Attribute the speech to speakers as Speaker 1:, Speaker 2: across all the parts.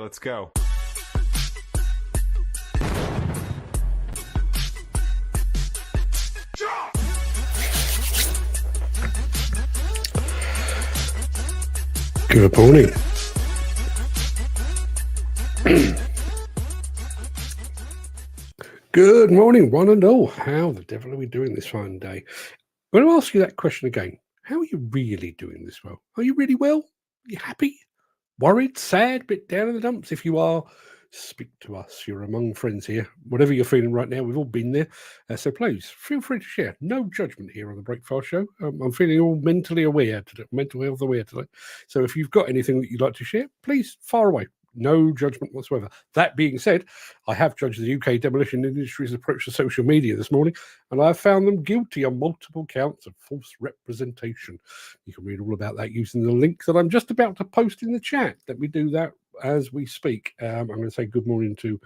Speaker 1: let's go.
Speaker 2: Good morning. Good morning, one and all. How the devil are we doing this fine day? I'm going to ask you that question again. How are you really doing this well? Are you really well? Are you happy? Worried? Sad? Bit down in the dumps? If you are, speak to us. You're among friends here. Whatever you're feeling right now, we've all been there. So please, feel free to share. No judgment here on the Breakfast Show. I'm feeling all mentally aware today, mental health aware today. So if you've got anything that you'd like to share, please fire away. No judgment whatsoever. That being said, I have judged the UK demolition industry's approach to social media this morning, and I've found them guilty on multiple counts of false representation. You can read all about that using the link that I'm just about to post in the chat. Let me do that as we speak. I'm going to say good morning to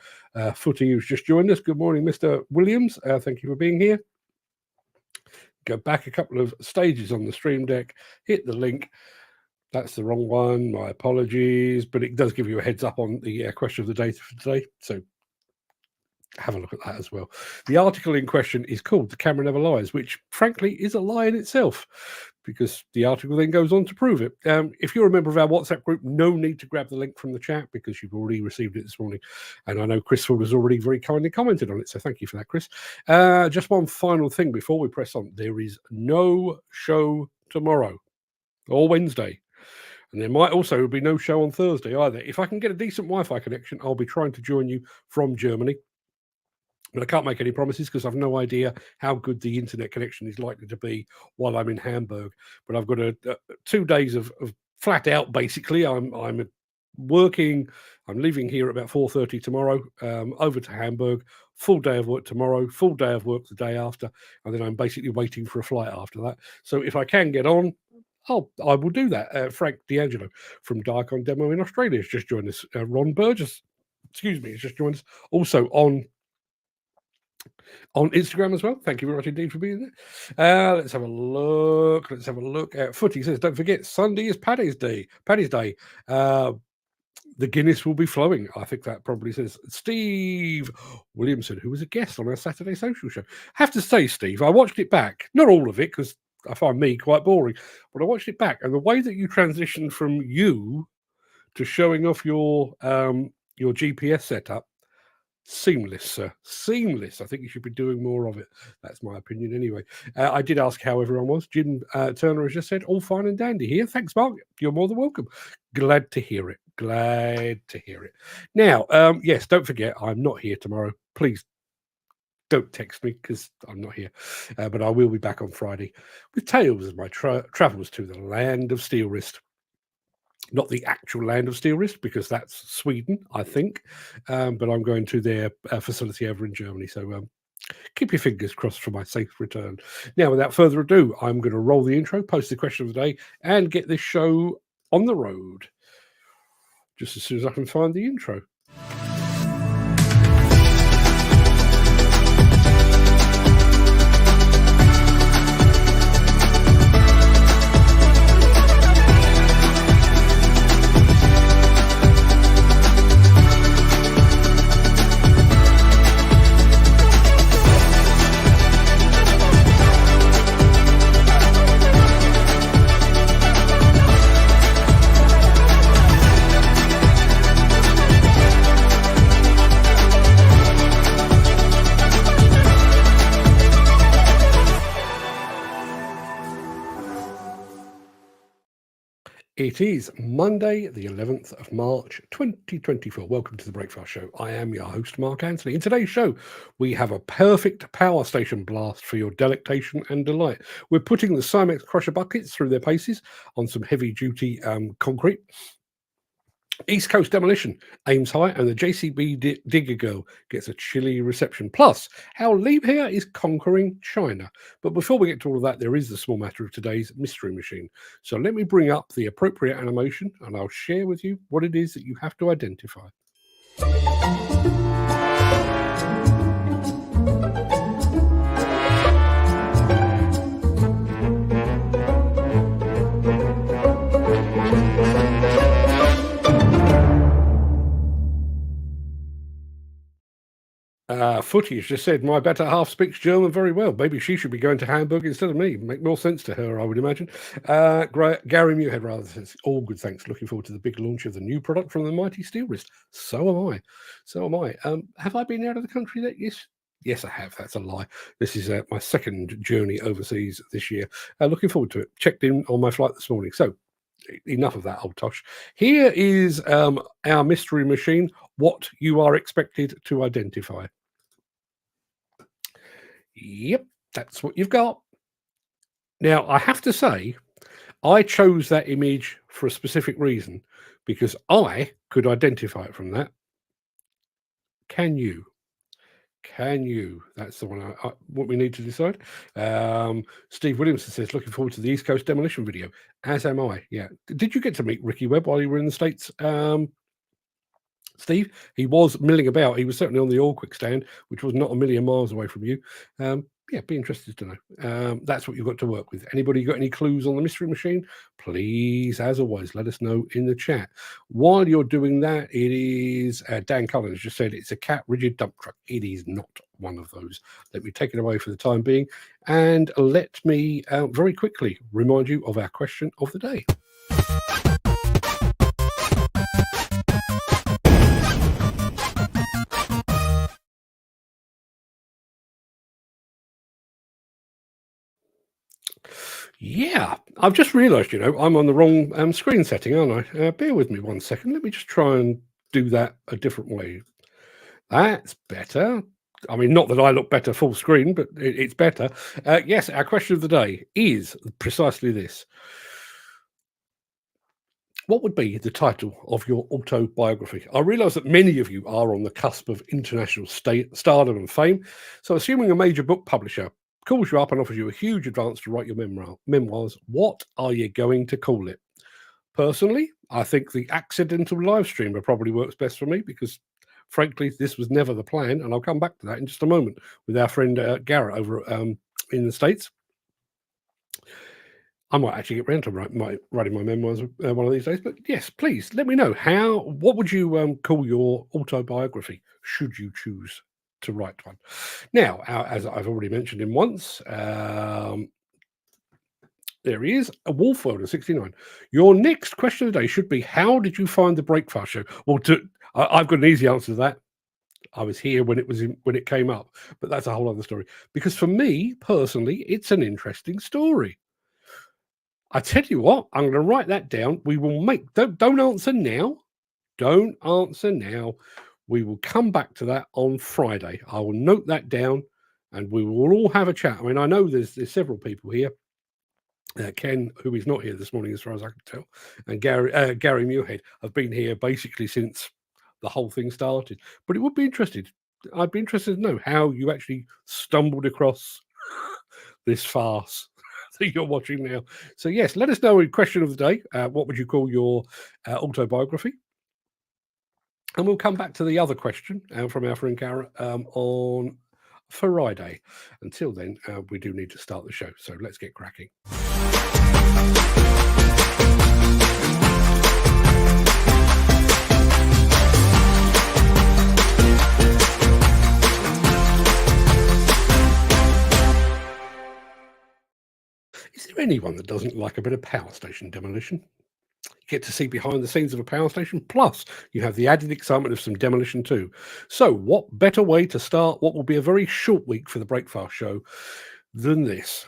Speaker 2: Footy, who's just joined us. Good morning, Mr. Williams. Thank you for being here. Go back a couple of stages on the stream deck, hit the link. That's the wrong one. My apologies, but it does give you a heads up on the question of the day for today. So have a look at that as well. The article in question is called "The Camera Never Lies," which frankly is a lie in itself, because the article then goes on to prove it. If you're a member of our WhatsApp group, no need to grab the link from the chat because you've already received it this morning. And I know Chris Ford has already very kindly commented on it. So thank you for that, Chris. Just one final thing before we press on. There is no show tomorrow or Wednesday. And there might also be no show on Thursday either. If I can get a decent Wi-Fi connection, I'll be trying to join you from Germany. But I can't make any promises because I've no idea how good the internet connection is likely to be while I'm in Hamburg. But I've got 2 days of flat out, basically. I'm working. I'm leaving here at about 4:30 tomorrow, over to Hamburg. Full day of work tomorrow, full day of work the day after. And then I'm basically waiting for a flight after that. So if I can get on, I will do that. Frank D'Angelo from Coast Demo in Australia has just joined us. Ron Burgess, has just joined us. Also on Instagram as well. Thank you very much indeed for being there. Let's have a look. Footy says, don't forget, Sunday is Paddy's Day. The Guinness will be flowing. I think that probably says Steve Williamson, who was a guest on our Saturday social show. I have to say, Steve, I watched it back. Not all of it, because I find me quite boring, but I watched it back, and the way that you transitioned from you to showing off your GPS setup, seamless, sir. Seamless. I think you should be doing more of it. That's my opinion anyway. I did ask how everyone was. Jim Turner has just said, all fine and dandy here. Thanks, Mark. You're more than welcome. Glad to hear it. Now, yes, don't forget, I'm not here tomorrow. Please don't text me because I'm not here. But I will be back on Friday with tales of my travels to the land of Steel Wrist. Not the actual land of Steel Wrist, because that's Sweden, I think. But I'm going to their facility over in Germany. So keep your fingers crossed for my safe return. Now, without further ado, I'm going to roll the intro, post the question of the day, and get this show on the road. Just as soon as I can find the intro. It is Monday, the 11th of March, 2024. Welcome to the Breakfast Show. I am your host, Mark Anthony. In today's show, we have a perfect power station blast for your delectation and delight. We're putting the Simex crusher buckets through their paces on some heavy-duty concrete. East Coast Demolition aims high, and the JCB Digger Girl gets a chilly reception. Plus, how Liebherr is conquering China. But before we get to all of that, there is the small matter of today's mystery machine. So let me bring up the appropriate animation, and I'll share with you what it is that you have to identify. Footage just said, my better half speaks German very well. Maybe she should be going to Hamburg instead of me. Make more sense to her, I would imagine. Gary Muirhead rather says, all good, thanks. Looking forward to the big launch of the new product from the mighty Steel Wrist. So am I. So am I. Have I been out of the country yet? Yes, I have. That's a lie. This is my second journey overseas this year. Looking forward to it. Checked in on my flight this morning. So enough of that, old tosh. Here is our mystery machine, what you are expected to identify. Yep, that's what you've got. Now, I have to say, I chose that image for a specific reason, because I could identify it from that. Can you? Can you? That's the one what we need to decide. Steve Williamson says, looking forward to the East Coast Demolition video, as am I. Yeah. Did you get to meet Ricky Webb while you were in the States, Steve? He was milling about. He was certainly on the All Quick stand, which was not a million miles away from you. Yeah, be interested to know. That's what you've got to work with. Anybody got any clues on the mystery machine? Please, as always, let us know in the chat. While you're doing that, it is Dan Collins just said it's a cat rigid dump truck. It is not one of those. Let me take it away for the time being, and let me very quickly remind you of our question of the day. Yeah, I've just realised, I'm on the wrong screen setting, aren't I? Bear with me 1 second. Let me just try and do that a different way. That's better. I mean, not that I look better full screen, but it's better. Yes, our question of the day is precisely this. What would be the title of your autobiography? I realise that many of you are on the cusp of international stardom and fame. So assuming a major book publisher calls you up and offers you a huge advance to write your memoirs, what are you going to call it? Personally, I think the accidental live streamer probably works best for me, because frankly, this was never the plan, and I'll come back to that in just a moment with our friend Garrett over in the States. I might actually get around to writing my memoirs one of these days. But yes, please let me know what would you call your autobiography, should you choose to write one. Now, as I've already mentioned him once, there he is, a Wolfworld of 69. Your next question of the day should be, how did you find the Breakfast Show? Well, I've got an easy answer to that. I was here when it came up, but that's a whole other story. Because for me personally, it's an interesting story. I tell you what, I'm going to write that down. We will don't answer now. Don't answer now. We will come back to that on Friday. I will note that down, and we will all have a chat. I mean, I know there's several people here. Ken, who is not here this morning, as far as I can tell, and Gary Muirhead have been here basically since the whole thing started. But it would be interesting. I'd be interested to know how you actually stumbled across this farce that you're watching now. So yes, let us know in question of the day. What would you call your autobiography? And we'll come back to the other question from our friend Garrett on Friday. Until then, we do need to start the show. So let's get cracking. Is there anyone that doesn't like a bit of power station demolition? You get to see behind the scenes of a power station, plus you have the added excitement of some demolition too. So what better way to start what will be a very short week for the Breakfast Show than this?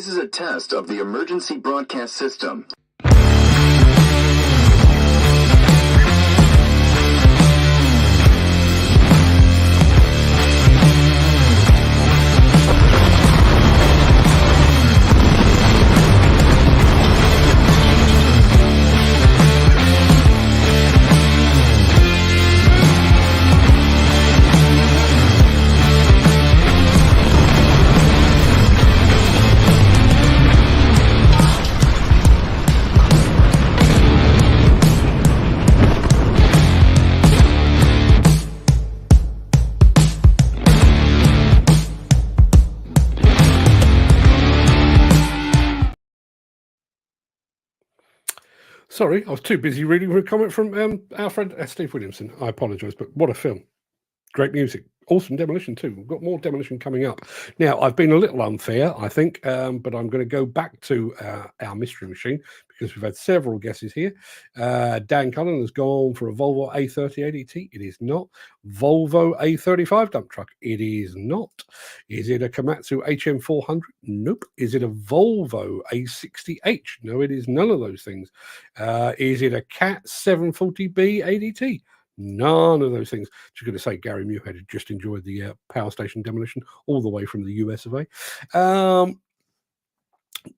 Speaker 1: is a test of the emergency broadcast system.
Speaker 2: Sorry, I was too busy reading a comment from our friend Steve Williamson. I apologise, but what a film. Great music. Awesome Demolition too. We've got more Demolition coming up. Now, I've been a little unfair, I think, but I'm going to go back to our mystery machine because we've had several guesses here. Dan Cullen has gone for a Volvo A30 ADT. It is not. Volvo A35 dump truck. It is not. Is it a Komatsu HM400? Nope. Is it a Volvo A60H? No, it is none of those things. Is it a Cat 740B ADT? None of those things. Just going to say Gary Muirhead had just enjoyed the power station demolition all the way from the US of A.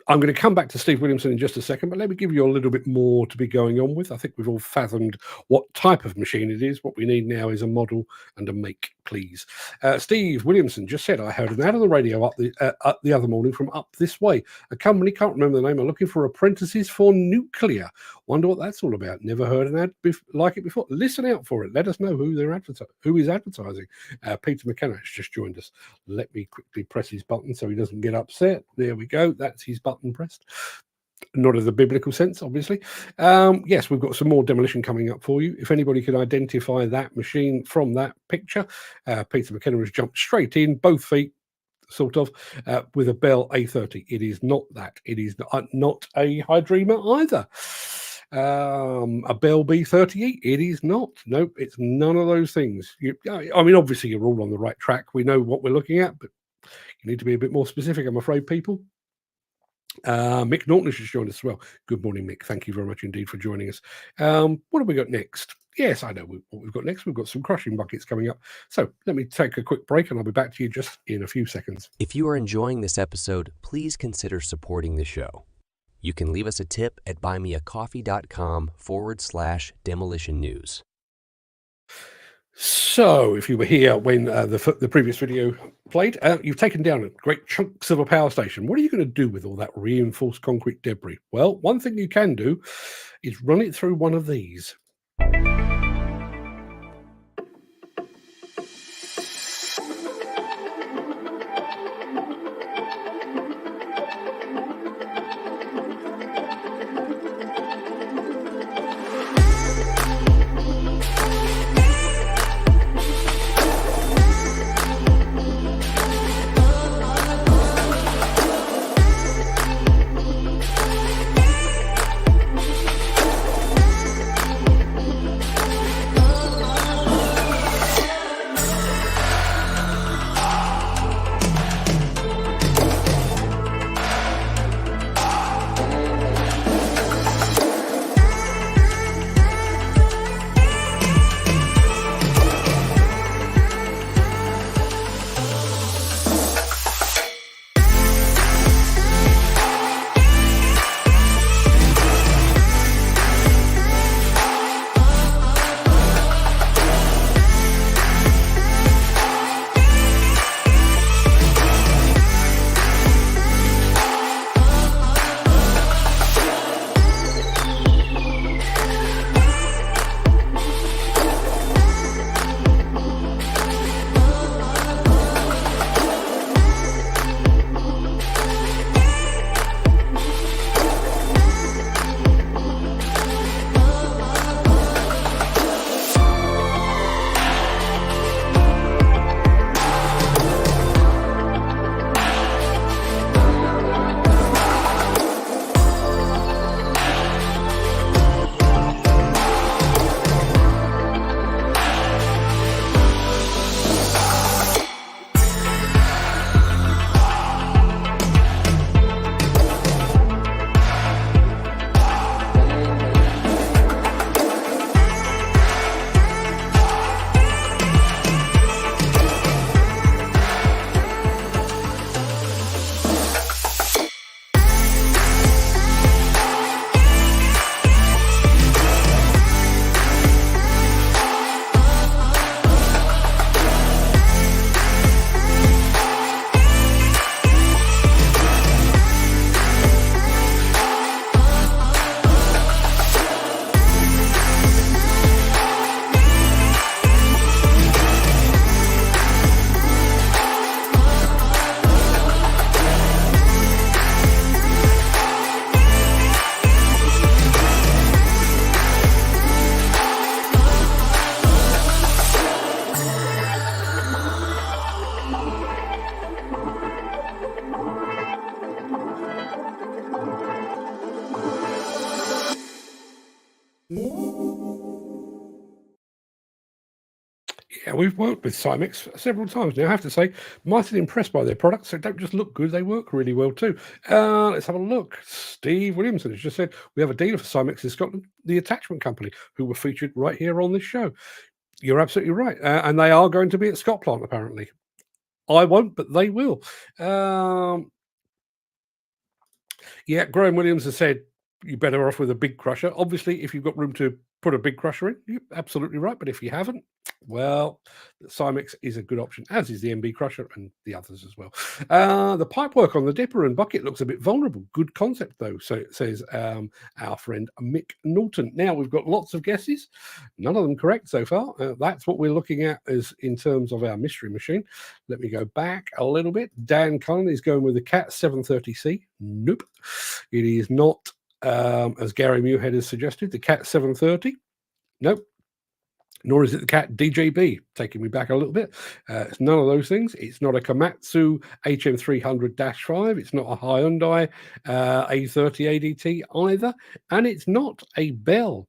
Speaker 2: I'm going to come back to Steve Williamson in just a second, but let me give you a little bit more to be going on with. I think we've all fathomed what type of machine it is. What we need now is a model and a make, please. Steve Williamson just said, I heard an ad on the radio up the other morning from up this way. A company, can't remember the name, are looking for apprentices for nuclear. Wonder what that's all about. Never heard an ad like it before. Listen out for it. Let us know who is advertising. Peter McKenna has just joined us. Let me quickly press his button so he doesn't get upset. There we go. That's his button pressed. Not in the biblical sense, obviously. Yes, we've got some more demolition coming up for you. If anybody can identify that machine from that picture, Peter McKenna has jumped straight in, both feet, sort of, with a Bell A30. It is not that. It is not a Hydrema either. A Bell B38. It is not. Nope, it's none of those things. I mean, obviously, you're all on the right track. We know what we're looking at, but you need to be a bit more specific, I'm afraid, people. Mick Norton has just joined us as well. Good morning, Mick. Thank you very much indeed for joining us. What have we got next? Yes, I know what we've got next. We've got some crushing buckets coming up. So let me take a quick break and I'll be back to you just in a few seconds.
Speaker 3: If you are enjoying this episode, please consider supporting the show. You can leave us a tip at buymeacoffee.com/demolition news.
Speaker 2: So, if you were here when the previous video played, you've taken down great chunks of a power station. What are you going to do with all that reinforced concrete debris? Well, one thing you can do is run it through one of these. Yeah, we've worked with Simex several times now. I have to say, mightily impressed by their products. They don't just look good, they work really well too. Let's have a look. Steve Williamson has just said, we have a dealer for Simex in Scotland, the attachment company, who were featured right here on this show. You're absolutely right. And they are going to be at Scotland, apparently. I won't, but they will. Yeah, Graham Williams has said, you're better off with a big crusher. Obviously, if you've got room to put a big crusher in, you're absolutely right. But if you haven't, well, the Simex is a good option, as is the MB crusher and the others as well. The pipework on the dipper and bucket looks a bit vulnerable. Good concept, though, so it says our friend Mick Norton. Now, we've got lots of guesses, none of them correct so far. That's what we're looking at as in terms of our mystery machine. Let me go back a little bit. Dan Cullen is going with the Cat 730C. Nope, it is not. As Gary Muirhead has suggested, the Cat 730. Nope. Nor is it the Cat DJB, taking me back a little bit. It's none of those things. It's not a Komatsu HM300-5. It's not a Hyundai A30 ADT either. And it's not a Bell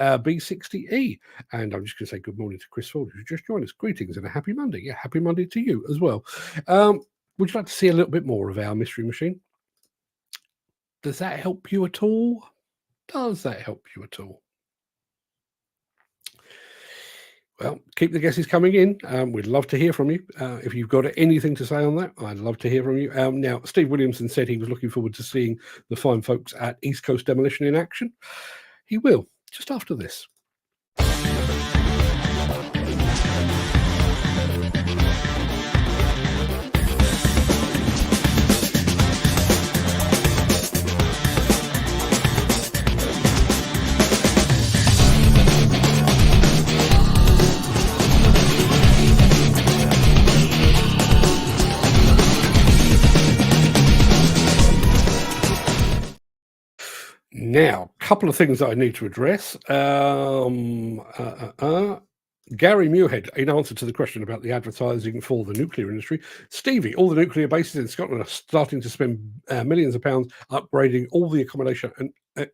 Speaker 2: B60E. And I'm just going to say good morning to Chris Ford, who's just joined us. Greetings and a happy Monday. Yeah, happy Monday to you as well. Would you like to see a little bit more of our mystery machine? Does that help you at all? Does that help you at all? Well, keep the guesses coming in. We'd love to hear from you. If you've got anything to say on that, I'd love to hear from you. Now, Steve Williamson said he was looking forward to seeing the fine folks at East Coast Demolition in action. He will, just after this. Now, a couple of things that I need to address. Gary Muirhead, in answer to the question about the advertising for the nuclear industry, Stevie, all the nuclear bases in Scotland are starting to spend millions of pounds upgrading all the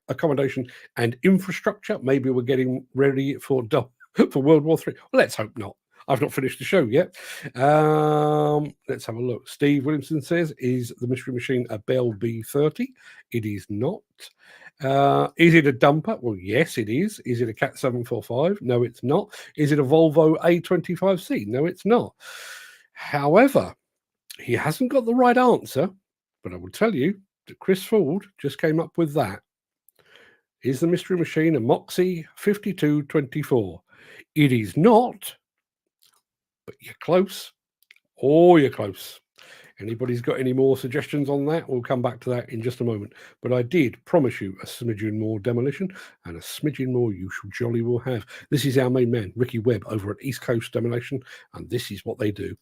Speaker 2: accommodation and infrastructure. Maybe we're getting ready for World War III. Well, let's hope not. I've not finished the show yet. Let's have a look. Steve Williamson says, is the Mystery Machine a Bell B30? It is not. Is it a dumper? Well, yes, it is. Is it a Cat 745? No, it's not. Is it a Volvo A25C? No, it's not. However, he hasn't got the right answer, but I will tell you that Chris Ford just came up with that. Is the Mystery Machine a Moxie 5224? It is not, but you're close. Oh, you're close. Anybody's got any more suggestions on that? We'll come back to that in just a moment. But I did promise you a smidgen more demolition, and a smidgen more you shall jolly will have. This is our main man, Ricky Webb, over at East Coast Demolition, and this is what they do.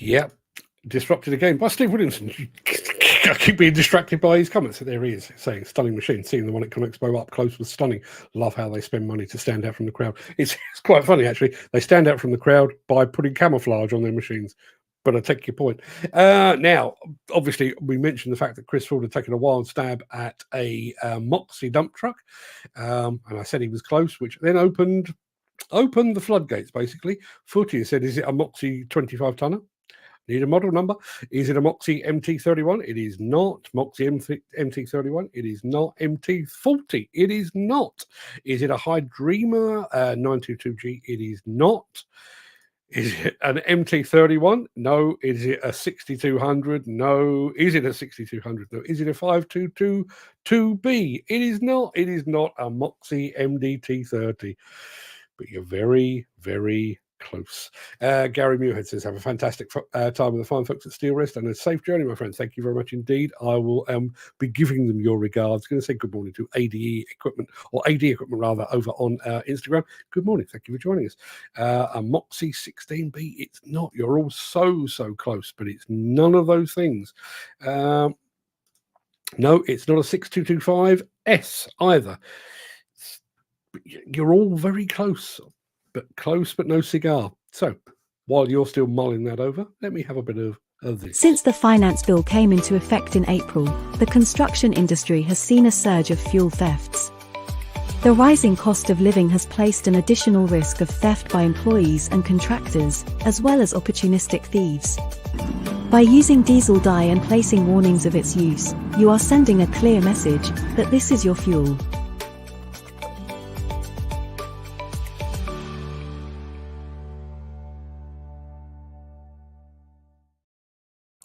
Speaker 2: Yep, disrupted again by Steve Williamson. I keep being distracted by his comments. There he is saying, stunning machine, seeing the one at Conexpo up close was stunning. Love how they spend money to stand out from the crowd. It's quite funny, actually. They stand out from the crowd by putting camouflage on their machines. But I take your point. Now, obviously, we mentioned the fact that Chris Ford had taken a wild stab at a Moxie dump truck. And I said he was close, which then opened the floodgates, basically. Footy said, is it a Moxie 25-tonner? Need a model number. Is it a Moxie MT31? It is not. Moxie MT31? It is not. MT40? It is not. Is it a Hydrema 922G? It is not. Is it an MT31? No. Is it a 6200? No. Is it a 6200? No. Is it a 5222B? It is not. It is not a Moxie MDT30. But you're very, very close. Gary Muirhead says, have a fantastic time with the fine folks at Steel Rest and a safe journey, my friends. Thank you very much indeed. I will be giving them your regards. Going to say good morning to AD Equipment rather, over on Instagram. Good morning. Thank you for joining us. A Moxie 16B. It's not. You're all so close, but it's none of those things. No, it's not a 6225S either. You're all very close but no cigar. So while you're still mulling that over, let me have a bit of this.
Speaker 4: Since the finance bill came into effect in April, the construction industry has seen a surge of fuel thefts. The rising cost of living has placed an additional risk of theft by employees and contractors, as well as opportunistic thieves. By using diesel dye and placing warnings of its use, you are sending a clear message that this is your fuel.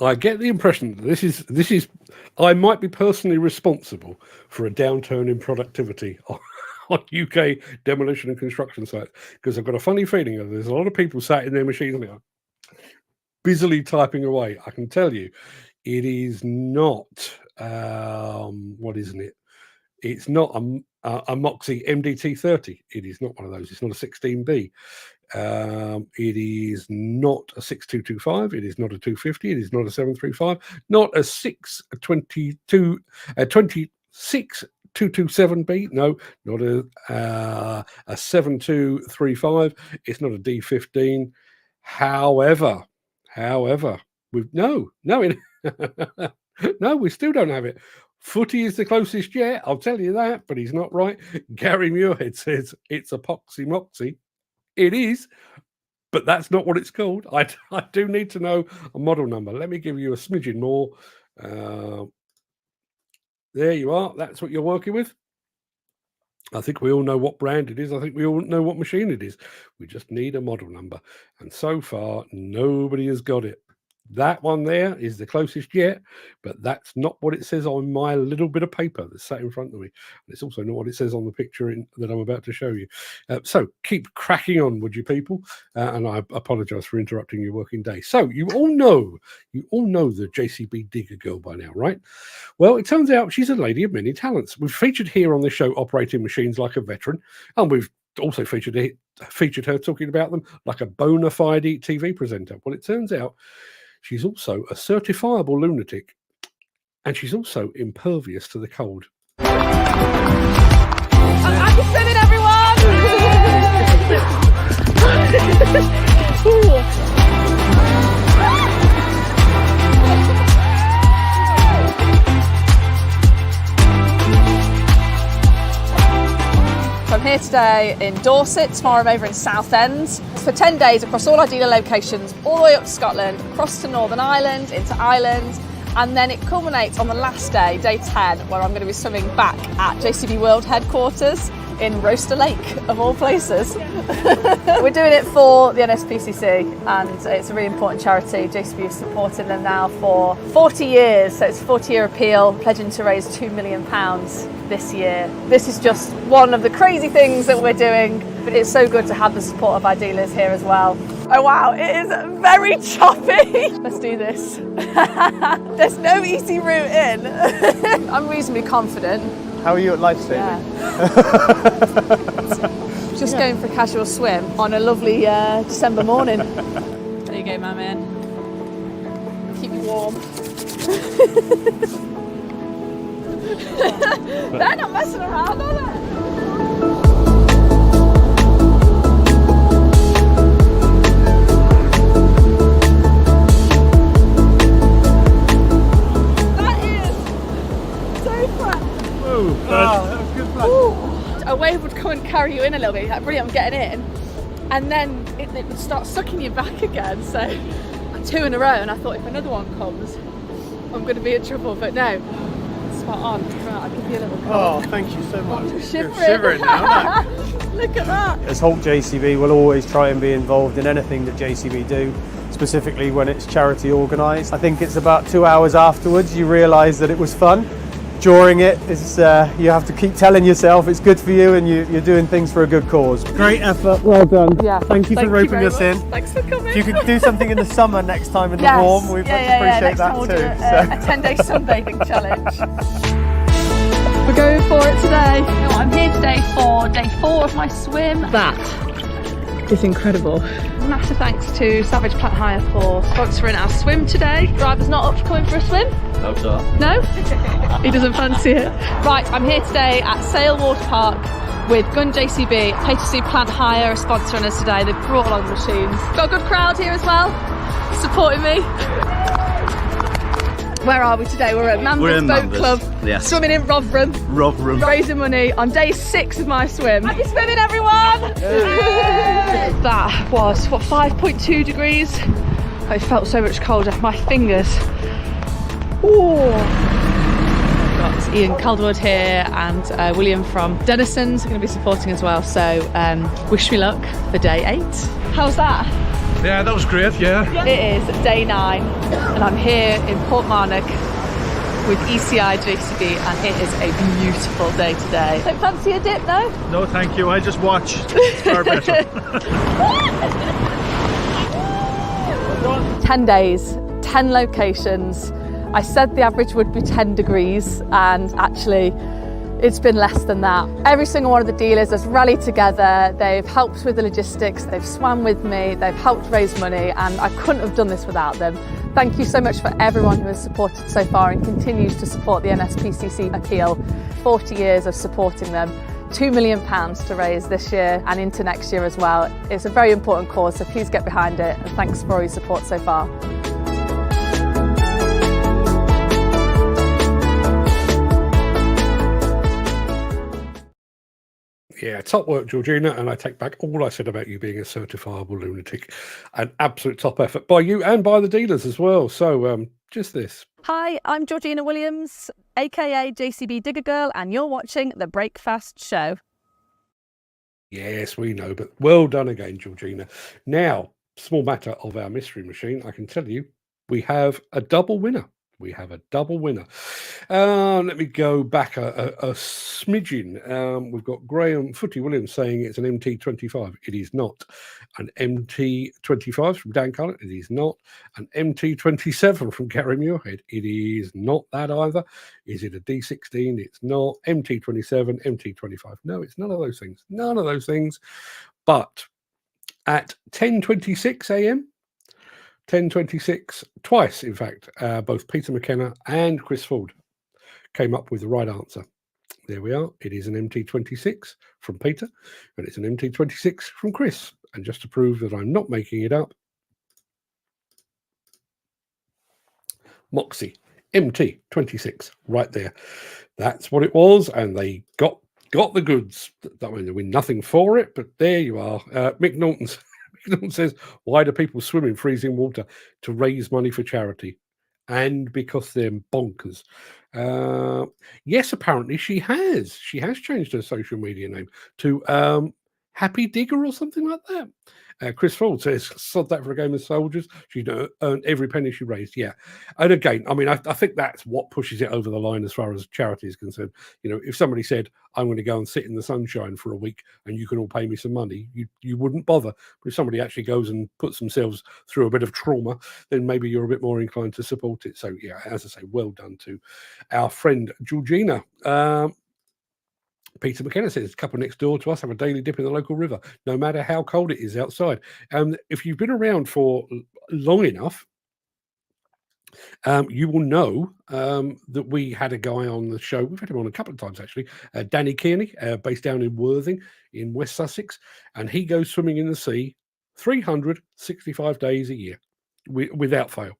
Speaker 2: I get the impression that this is I might be personally responsible for a downturn in productivity on UK demolition and construction sites, because I've got a funny feeling that there's a lot of people sat in their machines now busily typing away. I can tell you it is not what isn't it? It's not a Moxie MDT30. It is not one of those. It's not a 16B. It is not a 6225. It is not a 250. It is not a 735. Not a 26227B. No, not a 7235. It's not a D15. However, we still don't have it. Footy is the closest yet, I'll tell you that, but he's not right. Gary Muirhead says it's a Poxy Moxie. It is, but that's not what it's called. I do need to know a model number. Let me give you a smidgen more. There you are. That's what you're working with. I think we all know what brand it is. I think we all know what machine it is. We just need a model number. And so far, nobody has got it. That one there is the closest yet, but that's not what it says on my little bit of paper that's sat in front of me. And it's also not what it says on the picture that I'm about to show you. So keep cracking on, would you people? And I apologize for interrupting your working day. So you all know the JCB Digger Girl by now, right? Well, it turns out she's a lady of many talents. We've featured here on this show operating machines like a veteran, and we've also featured her talking about them like a bona fide TV presenter. Well, it turns out she's also a certifiable lunatic, and she's also impervious to the cold.
Speaker 5: Happy swimming, everyone! I'm here today in Dorset, tomorrow I'm over in Southend. For 10 days across all our dealer locations, all the way up to Scotland, across to Northern Ireland, into Ireland, and then it culminates on the last day, day 10, where I'm going to be swimming back at JCB World headquarters in Roaster Lake, of all places. We're doing it for the NSPCC, and it's a really important charity. JCB has supported them now for 40 years, so it's a 40-year appeal, pledging to raise £2 million this year. This is just one of the crazy things that we're doing, but it's so good to have the support of our dealers here as well. Oh wow, it is very choppy. Let's do this. There's no easy route in. I'm reasonably confident.
Speaker 6: How are you at lifesaving?
Speaker 5: Yeah. Just going for a casual swim on a lovely December morning. There you go, my man. Keep you warm. They're not messing around, are they? A wave would come and carry you in a little bit, like, brilliant, I'm getting in, and then it would start sucking you back again. So 2 in a row, and I thought if another one comes, I'm going to be in trouble. But no, spot on. Right, I'll give you a little call.
Speaker 6: Oh, thank you so much.
Speaker 5: You're shivering.
Speaker 6: You're shivering now.
Speaker 5: Look at that.
Speaker 6: As Holt JCB, we'll always try and be involved in anything that JCB do, specifically when it's charity organised. I think it's about 2 hours afterwards you realise that it was fun. During it, it's, you have to keep telling yourself it's good for you and you're doing things for a good cause. Great effort, well done.
Speaker 5: Yeah.
Speaker 6: Thank you for roping us in.
Speaker 5: Thanks for coming.
Speaker 6: If you could do something in the summer next time in the warm, we'd appreciate
Speaker 5: Next
Speaker 6: that
Speaker 5: time we'll
Speaker 6: too.
Speaker 5: do a 10-day sunbathing challenge. We're going for it today. I'm here today for day 4 of my swim. That is incredible. Massive thanks to Savage Plant Hire for sponsoring our swim today. Driver's not up for coming for a swim?
Speaker 7: No, sir.
Speaker 5: No? He doesn't fancy it. Right, I'm here today at Sale Water Park with Gun JCB. H2C Plant Hire are sponsoring us today. They've brought along the machines. Got a good crowd here as well, supporting me. Where are we today? We're at Manville's Boat Club,
Speaker 7: yes.
Speaker 5: Swimming in Rotherham, raising money on day 6 of my swim. Happy swimming, everyone! That was, 5.2 degrees? It felt so much colder. My fingers. Ooh. Got Ian Calderwood here and William from Denison's are going to be supporting as well. So wish me luck for day 8. How's that?
Speaker 8: Yeah, that was great, yeah.
Speaker 5: It is day 9 and I'm here in Portmarnock with ECI JCB and it is a beautiful day today. Don't fancy a dip though?
Speaker 8: No, thank you. I just watch. It's far better.
Speaker 5: 10 days, 10 locations. I said the average would be 10 degrees and actually it's been less than that. Every single one of the dealers has rallied together, they've helped with the logistics, they've swam with me, they've helped raise money and I couldn't have done this without them. Thank you so much for everyone who has supported so far and continues to support the NSPCC appeal. 40 years of supporting them. £2 million to raise this year and into next year as well. It's a very important cause, so please get behind it and thanks for all your support so far.
Speaker 2: Yeah, top work, Georgina, and I take back all I said about you being a certifiable lunatic. An absolute top effort by you and by the dealers as well. So, just this.
Speaker 5: Hi, I'm Georgina Williams, aka JCB Digger Girl, and you're watching The Breakfast Show.
Speaker 2: Yes, we know, but well done again, Georgina. Now, small matter of our mystery machine, I can tell you, we have a double winner. We have a double winner. Let me go back a smidgen. We've got Graham Footy Williams saying it's an MT25. It is not. An MT25 from Dan Cullen. It is not. An MT27 from Gary Muirhead. It is not that either. Is it a D16? It's not. MT27, MT25. No, it's none of those things. None of those things. But at 10:26 a.m., 10:26, twice, in fact, both Peter McKenna and Chris Ford came up with the right answer. There we are. It is an MT26 from Peter, and it's an MT26 from Chris. And just to prove that I'm not making it up, Moxie, MT26, right there. That's what it was, and they got the goods. That mean, they win nothing for it, but there you are. Mick Norton's. Says, why do people swim in freezing water? To raise money for charity and because they're bonkers. Yes, apparently she has changed her social media name to Happy Digger or something like that. Chris Ford says, sod that for a game of soldiers. She earned every penny she raised. Yeah. And again, I mean, I think that's what pushes it over the line as far as charity is concerned. You know, if somebody said, I'm going to go and sit in the sunshine for a week and you can all pay me some money, you wouldn't bother. But if somebody actually goes and puts themselves through a bit of trauma, then maybe you're a bit more inclined to support it. So, yeah, as I say, well done to our friend Georgina. Peter McKenna says, a couple next door to us have a daily dip in the local river, no matter how cold it is outside. If you've been around for long enough, You will know that we had a guy on the show. We've had him on a couple of times, actually. Danny Kearney, based down in Worthing in West Sussex. And he goes swimming in the sea 365 days a year without fail.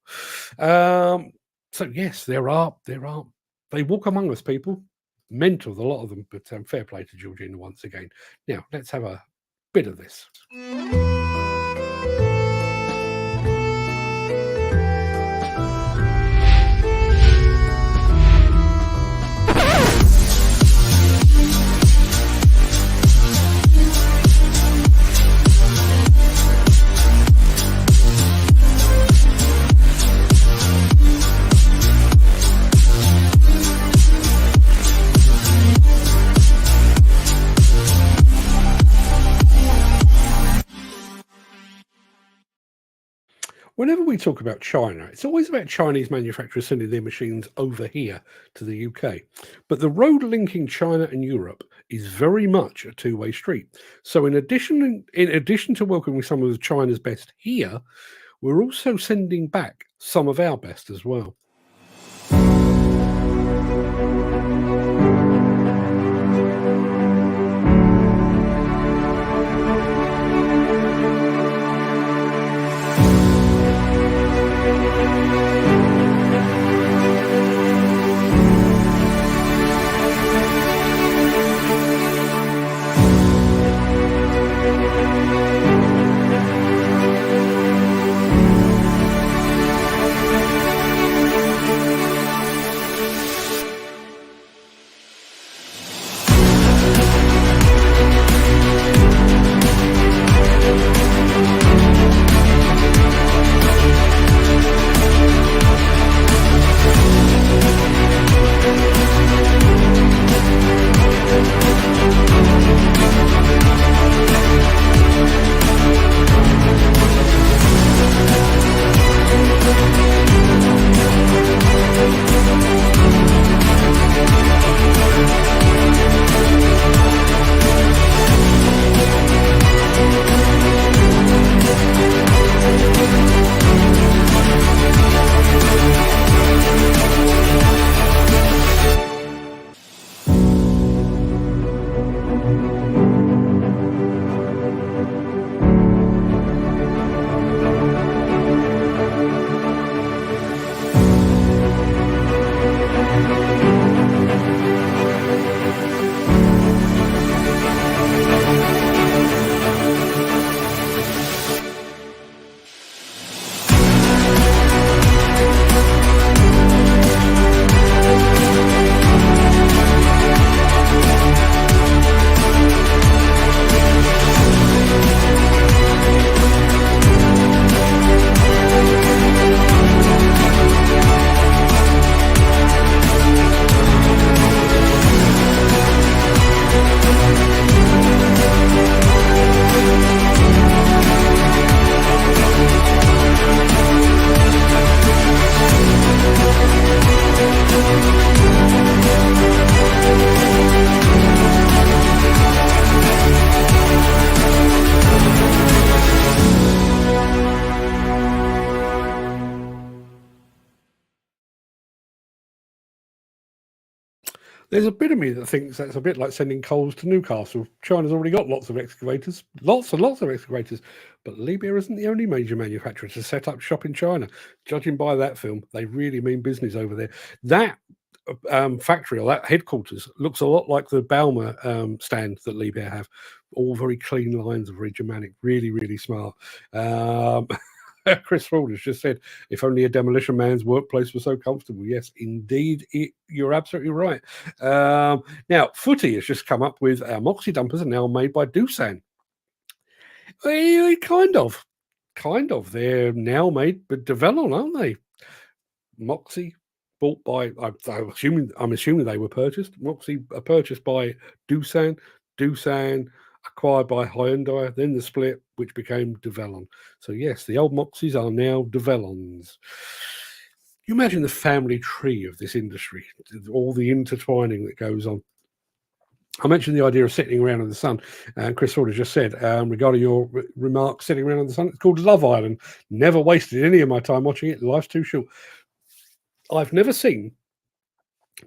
Speaker 2: So, yes, there are. They walk among us, people. Mental, a lot of them. But fair play to Georgina once again. Now, let's have a bit of this. Whenever we talk about China, it's always about Chinese manufacturers sending their machines over here to the UK. But the road linking China and Europe is very much a two-way street. So in addition to welcoming some of China's best here, we're also sending back some of our best as well. There's a bit of me that thinks that's a bit like sending coals to Newcastle. China's already got lots and lots of excavators, but Liebherr isn't the only major manufacturer to set up shop in China. Judging by that film, they really mean business over there. That factory or that headquarters looks a lot like the Balmer stand that Liebherr have. All very clean lines, very Germanic, really, really smart. Chris Ford has just said, if only a demolition man's workplace was so comfortable. Yes, indeed, you're absolutely right. Now, Footy has just come up with Moxie dumpers are now made by Doosan. Kind of. They're now made by Devellon, aren't they? Moxie, bought by, I'm assuming they were purchased. Moxie are purchased by Doosan. Doosan acquired by Hyundai, then the split, which became Devellon. So yes, the old Moxies are now Devellons. You imagine the family tree of this industry, all the intertwining that goes on. I mentioned the idea of sitting around in the sun, and Chris Ford has just said, regarding your remark, sitting around in the sun, it's called Love Island. Never wasted any of my time watching it. Life's too short. I've never seen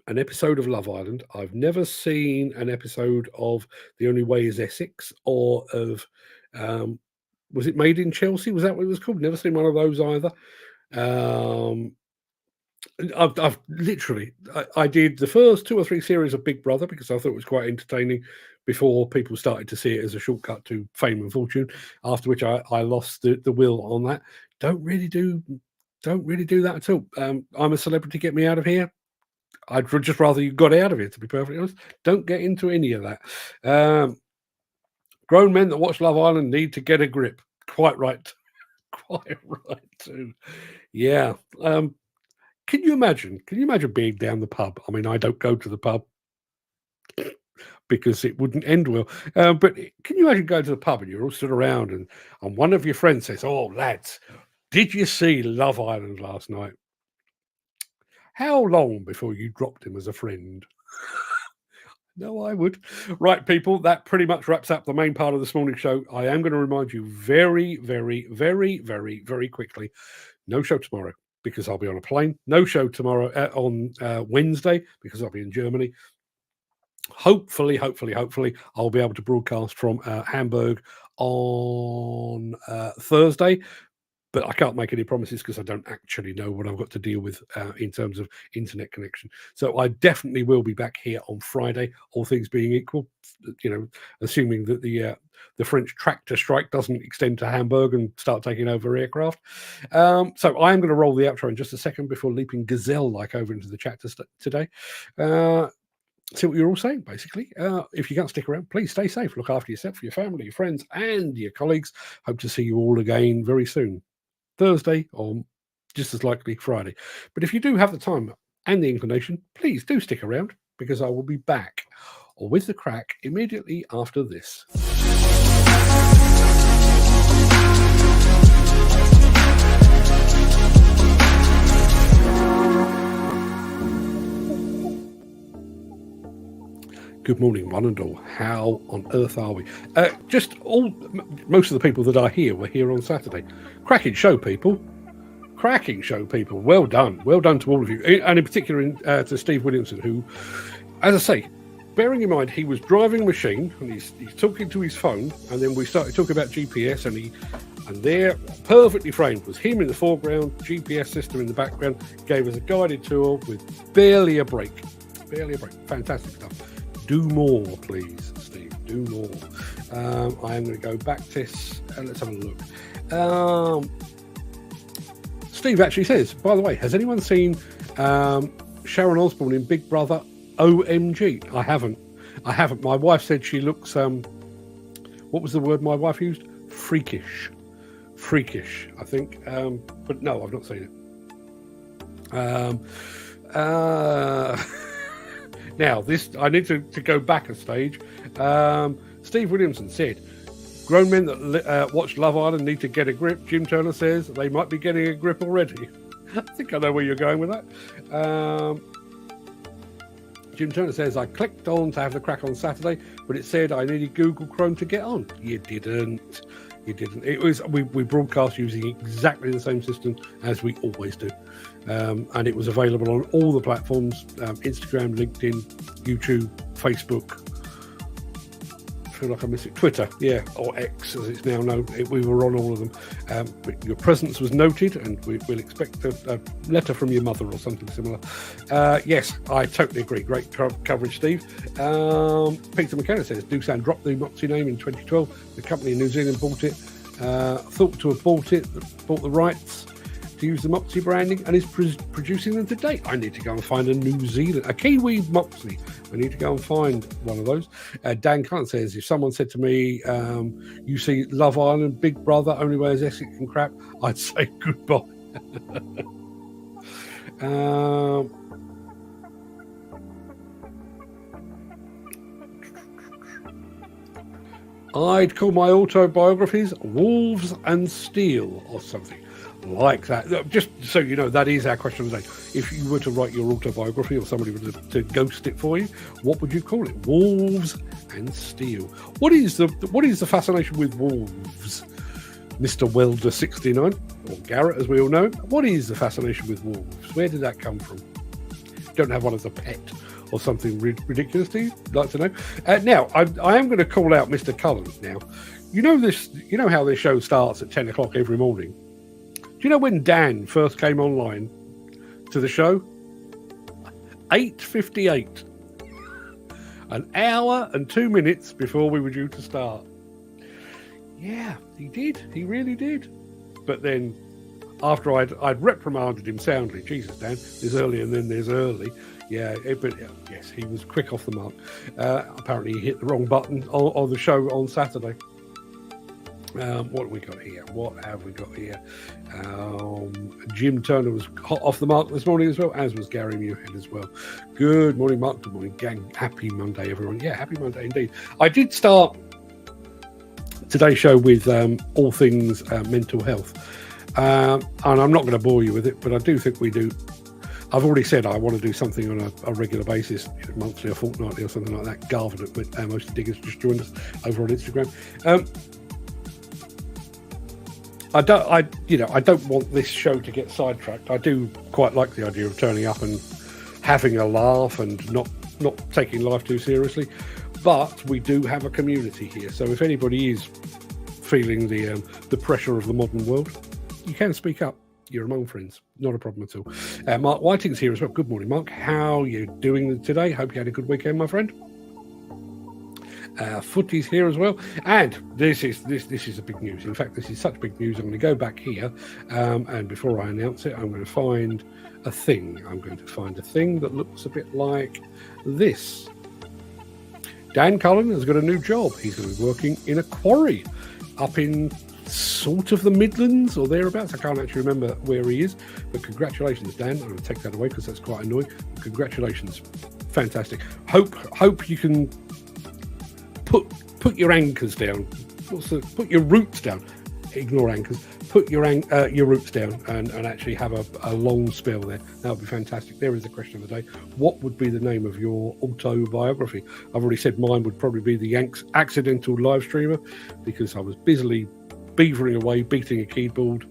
Speaker 2: an episode of Love Island. I've never seen an episode of The Only Way Is Essex or of, was it Made in Chelsea? Was that what it was called? Never seen one of those either. I've literally, I did the first 2 or 3 series of Big Brother because I thought it was quite entertaining before people started to see it as a shortcut to fame and fortune, after which I lost the will on that. Don't really do that at all. I'm a celebrity, get me out of here. I'd just rather you got out of it, to be perfectly honest. Don't get into any of that. Grown men that watch Love Island need to get a grip. Quite right. Quite right too. Yeah. Can you imagine being down the pub? I mean, I don't go to the pub because it wouldn't end well. But can you imagine going to the pub and you're all stood around and one of your friends says, "Oh, lads, did you see Love Island last night?" How long before you dropped him as a friend? No, I would. Right, people, that pretty much wraps up the main part of this morning's show. I am going to remind you very, very, very, very, very quickly, no show tomorrow because I'll be on a plane. No show tomorrow on Wednesday because I'll be in Germany. Hopefully, I'll be able to broadcast from Hamburg on Thursday. But I can't make any promises because I don't actually know what I've got to deal with in terms of internet connection. So I definitely will be back here on Friday, all things being equal, assuming that the French tractor strike doesn't extend to Hamburg and start taking over aircraft. So I am going to roll the outro in just a second before leaping gazelle-like over into the chat today. See what you're all saying, basically. If you can't stick around, please stay safe. Look after yourself, your family, your friends, and your colleagues. Hope to see you all again very soon. Thursday or just as likely Friday. But if you do have the time and the inclination, please do stick around because I will be back with the Craic immediately after this. Good morning, one and all. How on earth are we? Most of the people that are here were here on Saturday. Cracking show, people. Cracking show, people. Well done. Well done to all of you. And in particular to Steve Williamson, who, as I say, bearing in mind, he was driving a machine and he's talking to his phone, and then we started talking about GPS, and there, perfectly framed, was him in the foreground, GPS system in the background, gave us a guided tour with barely a break. Barely a break. Fantastic stuff. Do more, please, Steve. Do more. I am going to go back to this and let's have a look. Steve actually says, by the way, has anyone seen Sharon Osbourne in Big Brother OMG? I haven't. My wife said she looks, what was the word my wife used? Freakish, I think. But no, I've not seen it. Now, I need to go back a stage. Steve Williamson said, grown men that watch Love Island need to get a grip. Jim Turner says they might be getting a grip already. I think I know where you're going with that. Jim Turner says, I clicked on to have the Craic on Saturday, but it said I needed Google Chrome to get on. You didn't. It was we broadcast using exactly the same system as we always do. And it was available on all the platforms, Instagram, LinkedIn, YouTube, Facebook. I feel like I miss it. Twitter, yeah, or X as it's now known. We were on all of them. But your presence was noted, and we'll expect a letter from your mother or something similar. Yes, I totally agree. Great coverage, Steve. Peter McKenna says, Doosan dropped the Moxie name in 2012. The company in New Zealand bought it. Thought to have bought the rights to use the Moxie branding and is producing them today. I need to go and find a Kiwi Moxie. I need to go and find one of those. Dan Cunt says, if someone said to me, you see Love Island, Big Brother, Only Way Is Essex and crap, I'd say goodbye. I'd call my autobiographies Wolves and Steel or something like that. Just so you know, that is our question of the day. If you were to write your autobiography or somebody were to ghost it for you, what would you call it? Wolves and Steel. What is the fascination with wolves? Mr. Welder 69, or Garrett, as we all know. What is the fascination with wolves? Where did that come from? Don't have one as a pet or something ridiculous, do you? Like to know? Now, I am going to call out Mr. Cullen now. You know how this show starts at 10 o'clock every morning? Do you know when Dan first came online to the show? 8:58. An hour and 2 minutes before we were due to start. Yeah, he did. He really did. But then, after I'd reprimanded him soundly, Jesus, Dan, there's early and then there's early. Yeah, yes, he was quick off the mark. Apparently, he hit the wrong button on the show on Saturday. What have we got here? Jim Turner was hot off the mark this morning as well, as was Gary Muirhead as well. Good morning, Mark. Good morning, gang. Happy Monday, everyone. Yeah, happy Monday indeed. I did start today's show with all things mental health. And I'm not going to bore you with it, but I do think we do. I've already said I want to do something on a regular basis, monthly or fortnightly or something like that. Garvin at Most Diggers just joined us over on Instagram. I don't want this show to get sidetracked. I do quite like the idea of turning up and having a laugh and not taking life too seriously. But we do have a community here, so if anybody is feeling the pressure of the modern world, you can speak up. You're among friends, not a problem at all. Mark Whiting's here as well. Good morning, Mark. How are you doing today? Hope you had a good weekend, my friend. Footy's here as well, and this is a big news. In fact, this is such big news. I'm going to go back here, and before I announce it, I'm going to find a thing. I'm going to find a thing that looks a bit like this. Dan Cullen has got a new job. He's going to be working in a quarry up in sort of the Midlands or thereabouts. I can't actually remember where he is, but congratulations, Dan. I'm going to take that away because that's quite annoying. Congratulations, fantastic. Hope you can put your anchors down. Put your roots down. Ignore anchors. Put your roots down and actually have a long spell there. That would be fantastic. There is the question of the day. What would be the name of your autobiography? I've already said mine would probably be The Accidental Live Streamer, because I was busily beavering away, beating a keyboard,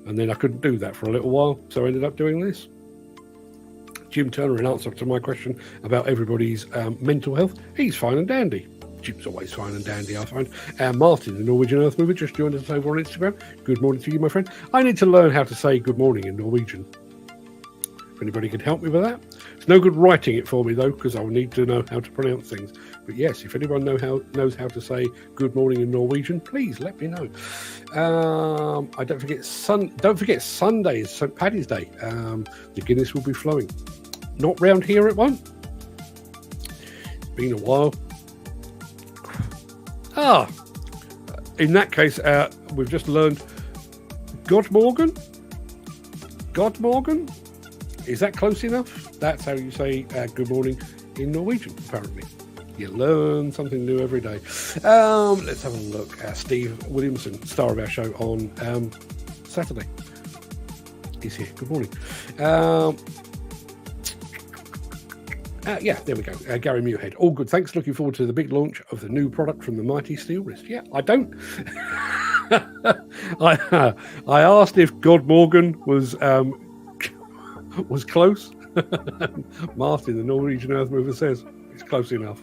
Speaker 2: and then I couldn't do that for a little while, so I ended up doing this. Jim Turner, in answer to my question about everybody's mental health, he's fine and dandy. Jim's always fine and dandy, I find. Martin, the Norwegian Earth Mover, just joined us over on Instagram. Good morning to you, my friend. I need to learn how to say good morning in Norwegian. If anybody can help me with that. It's no good writing it for me, though, because I'll need to know how to pronounce things. But yes, if anyone knows how to say good morning in Norwegian, please let me know. Don't forget Sunday is St. Paddy's Day. The Guinness will be flowing. Not round here, it won't. It's been a while. In that case, we've just learned God Morgan. Is that close enough? That's how you say good morning in Norwegian, apparently. You learn something new every day. Let's have a look. Steve Williamson, star of our show on Saturday, is here. Good morning. Yeah, there we go. Gary Muirhead. All good. Thanks. Looking forward to the big launch of the new product from the mighty Steel Wrist. Yeah, I don't. I asked if God Morgan was close. Martin, the Norwegian Earth Mover, says it's close enough.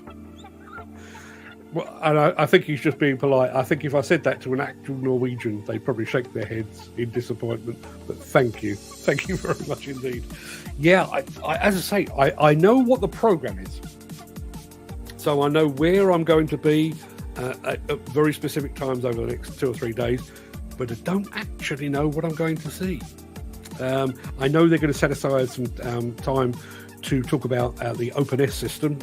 Speaker 2: Well, and I think he's just being polite. I think if I said that to an actual Norwegian, they'd probably shake their heads in disappointment. But thank you very much indeed. Yeah, as I say, I know what the program is, so I know where I'm going to be at very specific times over the next 2 or 3 days, but I don't actually know what I'm going to see. I know they're going to set aside some time to talk about the OpenS system.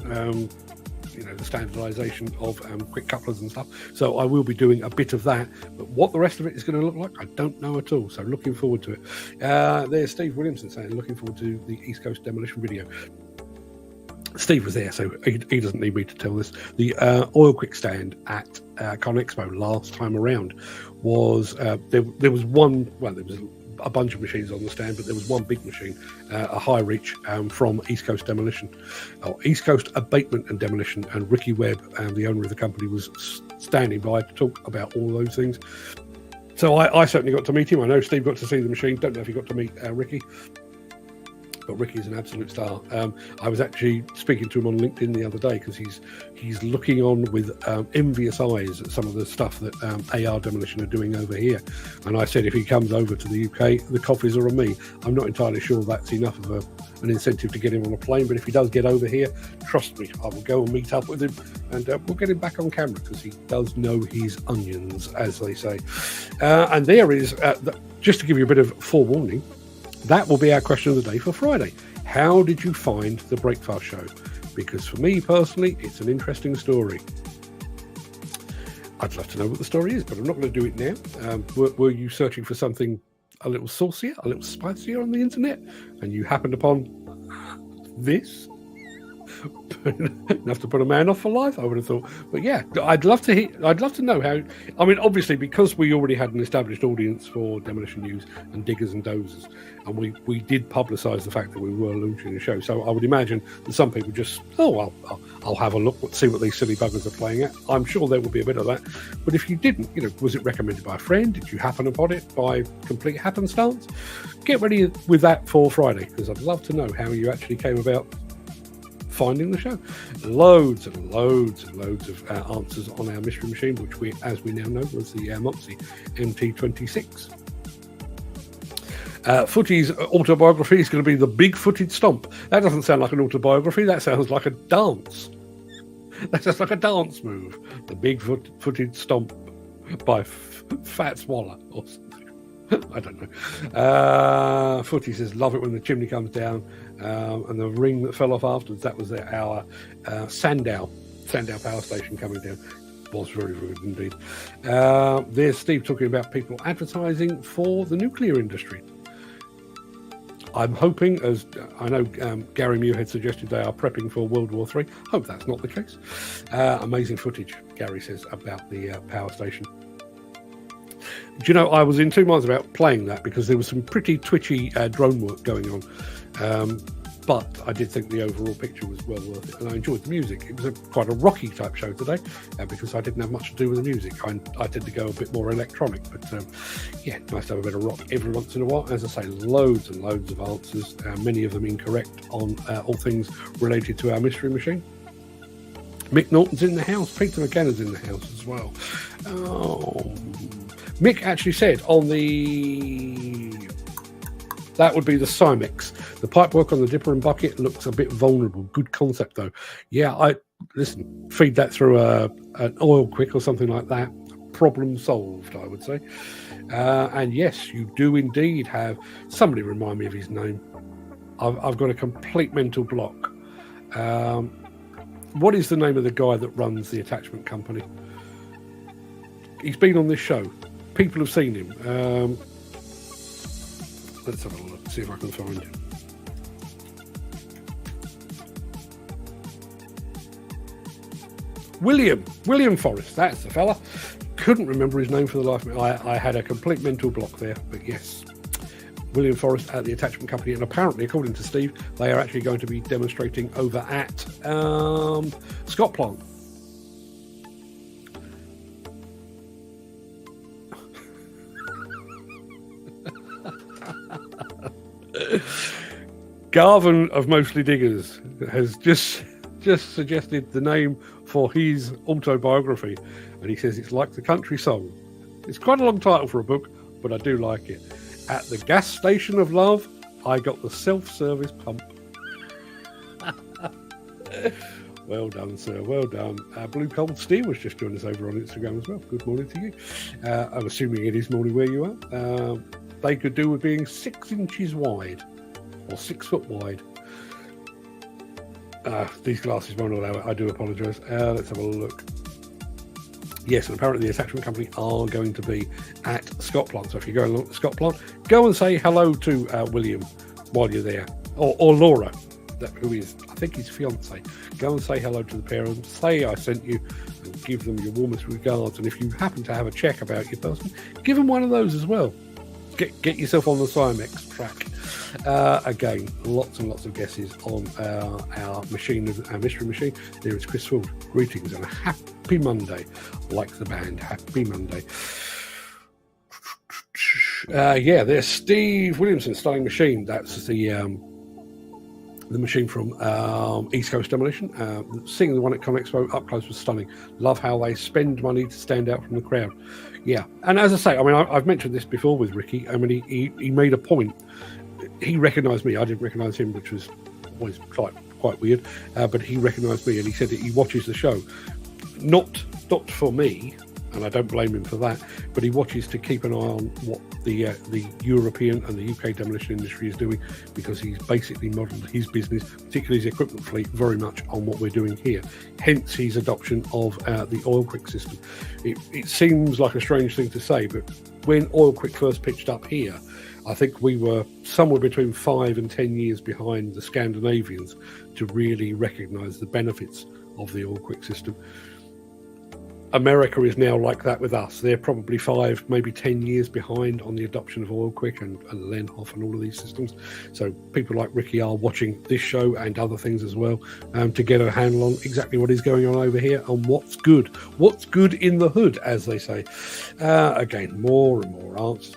Speaker 2: The standardization of quick couplers and stuff. So I will be doing a bit of that, but what the rest of it is going to look like, I don't know at all. So looking forward to it. There's Steve Williamson saying, looking forward to the East Coast Demolition video. Steve was there, so he doesn't need me to tell this. The oil quick stand at Con Expo last time around was, there was one, well, there was a bunch of machines on the stand, but there was one big machine, a high reach from East Coast Demolition, or East Coast Abatement and Demolition, and Ricky Webb, the owner of the company, was standing by to talk about all those things. So I certainly got to meet him. I know Steve got to see the machine. Don't know if he got to meet Ricky. But Ricky's an absolute star. I was actually speaking to him on LinkedIn the other day because he's looking on with envious eyes at some of the stuff that AR Demolition are doing over here. And I said if he comes over to the UK, the coffees are on me. I'm not entirely sure that's enough of an incentive to get him on a plane, but if he does get over here, trust me, I will go and meet up with him, and we'll get him back on camera because he does know his onions, as they say. And there is, just to give you a bit of forewarning, that will be our question of the day for Friday. How did you find the Breakfast Show? Because for me personally, it's an interesting story. I'd love to know what the story is, but I'm not going to do it now. Were you searching for something a little saucier, a little spicier on the internet, and you happened upon this? Enough to put a man off for life, I would have thought. But yeah, I'd love to know how. I mean, obviously, because we already had an established audience for Demolition News and Diggers and Dozers, and we did publicise the fact that we were launching a show. So I would imagine that some people just, I'll have a look, see what these silly buggers are playing at. I'm sure there will be a bit of that. But if you didn't, was it recommended by a friend? Did you happen upon it by complete happenstance? Get ready with that for Friday, because I'd love to know how you actually came about finding the show. Loads and loads and loads of answers on our mystery machine, which as we now know was the Moxie MT26. Footy's autobiography is going to be the Big Footed Stomp. That doesn't sound like an autobiography, that sounds like a dance. That sounds like a dance move. The Big Footed Stomp by Fats Waller or something. I don't know. Footy says, love it when the chimney comes down, and the ring that fell off afterwards, that was our Sandow power station coming down. Was very, very good indeed. There's Steve talking about people advertising for the nuclear industry. I'm hoping, as I know Gary Muirhead suggested, they are prepping for World War III. Hope that's not the case. Amazing footage, Gary says, about the power station. Do you know, I was in 2 minds about playing that because there was some pretty twitchy drone work going on. But I did think the overall picture was well worth it, and I enjoyed the music. It was quite a rocky type show today because I didn't have much to do with the music. I tend to go a bit more electronic, but yeah, nice to have a bit of rock every once in a while. As I say, loads and loads of answers, many of them incorrect on all things related to our mystery machine. Mick Norton's in the house. Peter McKenna's in the house as well. Oh, Mick actually said on that would be the Simex. The pipework on the dipper and bucket looks a bit vulnerable. Good concept though. Yeah, listen, feed that through an oil quick or something like that. Problem solved, I would say. And yes, you do indeed have somebody remind me of his name. I've got a complete mental block. What is the name of the guy that runs the attachment company? He's been on this show. People have seen him. Let's have a look, see if I can find him. William Forrest, that's the fella. Couldn't remember his name for the life of me. I had a complete mental block there, but yes. William Forrest at the attachment company, and apparently, according to Steve, they are actually going to be demonstrating over at Scott Plant. Garvin of Mostly Diggers has just suggested the name for his autobiography, and he says it's like the country song. It's quite a long title for a book, but I do like it. At the gas station of love, I got the self-service pump. Well done, sir. Well done. Blue Cold Steel was just joining us over on Instagram as well. Good morning to you. I'm assuming it is morning where you are. They could do with being 6 inches wide or 6 foot wide. These glasses won't allow it. I do apologise. Let's have a look. Yes, and apparently the attachment company are going to be at Scott Plant. So if you go along to Scott Plant, go and say hello to William while you're there, or Laura, who is, I think, his fiance. Go and say hello to the pair and say I sent you, and give them your warmest regards. And if you happen to have a check about your person, give them one of those as well. Get yourself on the Simex track. Again, lots and lots of guesses on our mystery machine. There is Chris Ford. Greetings and a happy Monday. Like the band, happy Monday. Yeah, there's Steve Williamson, Stunning Machine. That's the machine from East Coast Demolition. Seeing the one at ComExpo up close was stunning. Love how they spend money to stand out from the crowd. Yeah, and as I say, I mean, I've mentioned this before with Ricky. I mean, he made a point. He recognised me. I didn't recognise him, which was always quite weird. But he recognised me, and he said that he watches the show, not for me, and I don't blame him for that, but he watches to keep an eye on what the European and the UK demolition industry is doing, because he's basically modelled his business, particularly his equipment fleet, very much on what we're doing here. Hence his adoption of the Oil Quick system. It seems like a strange thing to say, but when Oil Quick first pitched up here, I think we were somewhere between 5 and 10 years behind the Scandinavians to really recognise the benefits of the Oil Quick system. America is now like that with us. They're probably 5, maybe 10 years behind on the adoption of Oil Quick and Lenhoff and all of these systems. So people like Ricky are watching this show and other things as well to get a handle on exactly what is going on over here and what's good in the hood, as they say. Again, more and more answers.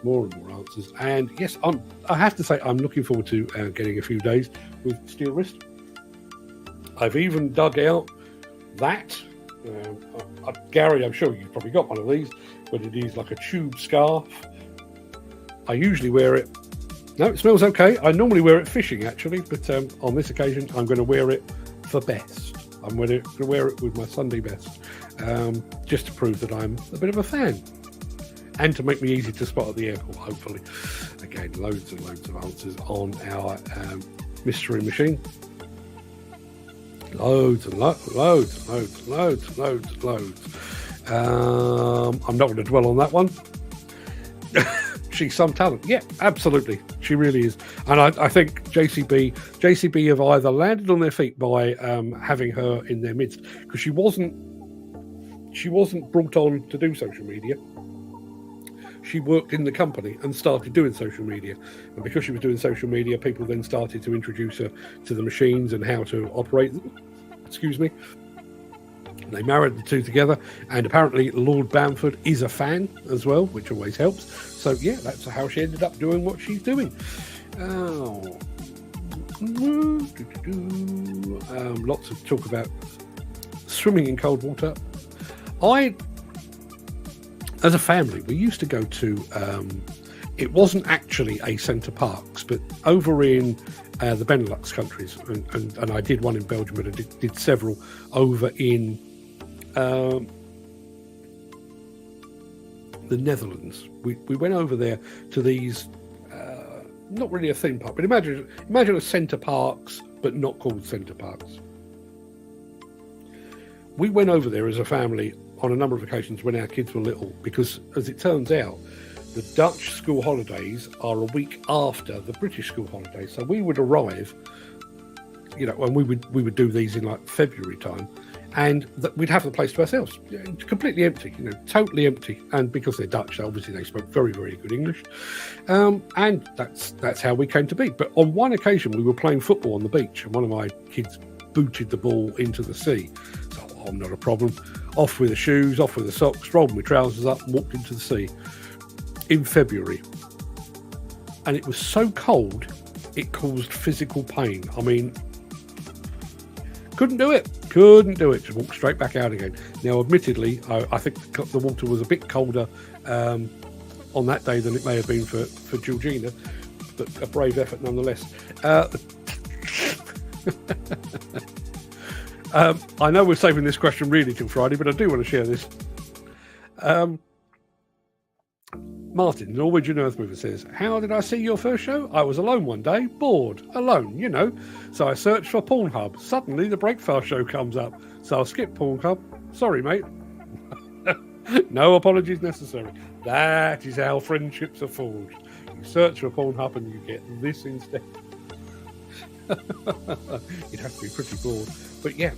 Speaker 2: And yes, I have to say I'm looking forward to getting a few days with Steel Wrist. I've even dug out that. Gary, I'm sure you've probably got one of these, but it is like a tube scarf. I usually wear it. No, it smells okay. I normally wear it fishing, actually, but on this occasion, I'm going to wear it for best. I'm going to wear it with my Sunday best, just to prove that I'm a bit of a fan, and to make me easy to spot at the airport, hopefully. Again, loads and loads of answers on our mystery machine. Loads. I'm not going to dwell on that one. She's some talent. Yeah, absolutely. She really is. And I think JCB have either landed on their feet by having her in their midst, because she wasn't brought on to do social media. She worked in the company and started doing social media. And because she was doing social media, people then started to introduce her to the machines and how to operate them. Excuse me. They married the two together, and apparently Lord Bamford is a fan as well, which always helps. So yeah, that's how she ended up doing what she's doing. Lots of talk about swimming in cold water. As a family, we used to go to, it wasn't actually a Centre Parks, but over in the Benelux countries, and I did one in Belgium, but I did several over in the Netherlands. We went over there to these, not really a theme park, but imagine a Centre Parks, but not called Centre Parks. We went over there as a family on a number of occasions when our kids were little, because as it turns out, the Dutch school holidays are a week after the British school holidays. So we would arrive, and we would do these in like February time, and we'd have the place to ourselves, completely empty, totally empty. And because they're Dutch, obviously they spoke very, very good English, and that's how we came to be. But on one occasion, we were playing football on the beach, and one of my kids booted the ball into the sea. So not a problem. Off with the shoes, off with the socks, rolled my trousers up, and walked into the sea in February. And it was so cold, it caused physical pain. I mean, couldn't do it. Just walked straight back out again. Now, admittedly, I think the water was a bit colder on that day than it may have been for Georgina, but a brave effort nonetheless. I know we're saving this question really till Friday, but I do want to share this. Martin, Norwegian Earth Mover, says, how did I see your first show? I was alone one day, bored, alone, So I searched for Pornhub. Suddenly the Breakfast show comes up. So I'll skip Pornhub. Sorry, mate. No apologies necessary. That is how friendships are forged. You search for Pornhub and you get this instead. You'd have to be pretty bored. But yeah,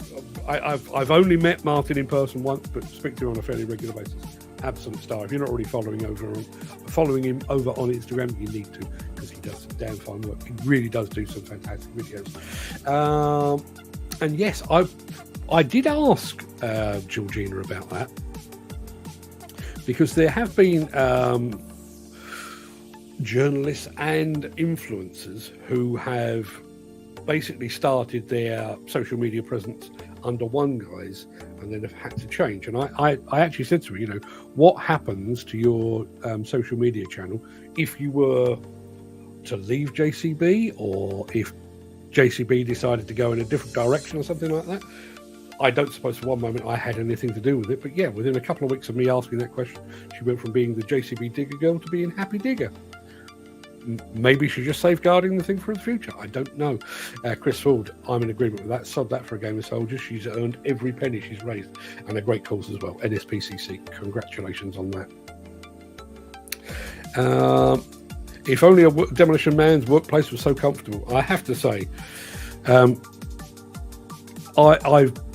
Speaker 2: I've only met Martin in person once, but speak to him on a fairly regular basis. Absolute star. If you're not already following him over on Instagram, you need to, because he does some damn fine work. He really does do some fantastic videos. And yes, I did ask Georgina about that, because there have been journalists and influencers who have basically started their social media presence under one guise and then have had to change. And I actually said to her, you know, what happens to your social media channel if you were to leave JCB, or if JCB decided to go in a different direction or something like that? I don't suppose for one moment I had anything to do with it, but yeah, within a couple of weeks of me asking that question, she went from being the JCB Digger Girl to being Happy Digger. Maybe she's just safeguarding the thing for the future. I don't know. Chris Ford, I'm in agreement with that. Sod that for a game of soldiers. She's earned every penny she's raised, and a great cause as well. NSPCC, congratulations on that. If only a demolition man's workplace was so comfortable. I have to say,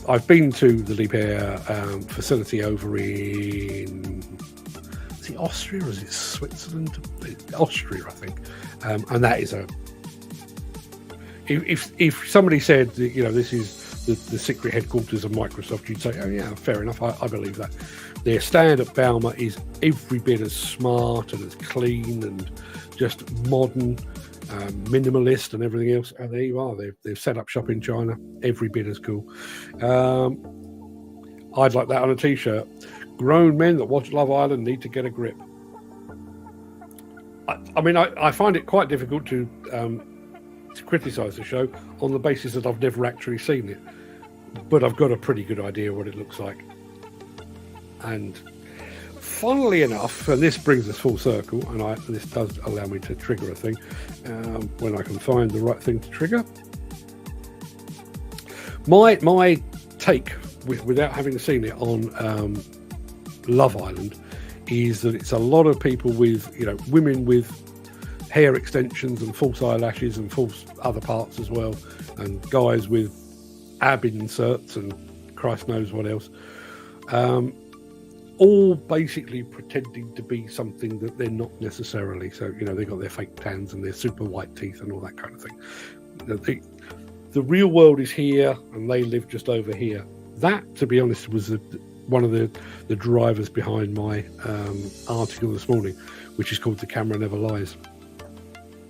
Speaker 2: I've been to the Liebherr facility over in, is it Austria or is it Switzerland? Austria, I think. And that is if somebody said that, you know, this is the secret headquarters of Microsoft, you'd say, oh yeah, fair enough, I believe that. Their stand at Bauma is every bit as smart and as clean and just modern, minimalist and everything else. And there you are, they've set up shop in China, every bit as cool. I'd like that on a t-shirt. Grown men that watch Love Island need to get a grip. I mean, I find it quite difficult to criticise the show on the basis that I've never actually seen it, but I've got a pretty good idea what it looks like. And funnily enough, and this brings us full circle, and this does allow me to trigger a thing when I can find the right thing to trigger. My take, without having seen it on Love Island, is that it's a lot of people with, you know, women with hair extensions and false eyelashes and false other parts as well, and guys with ab inserts and Christ knows what else, all basically pretending to be something that they're not necessarily. So, you know, they've got their fake tans and their super white teeth and all that kind of thing. The real world is here and they live just over here. That, to be honest, was one of the drivers behind my article this morning, which is called The Camera Never Lies.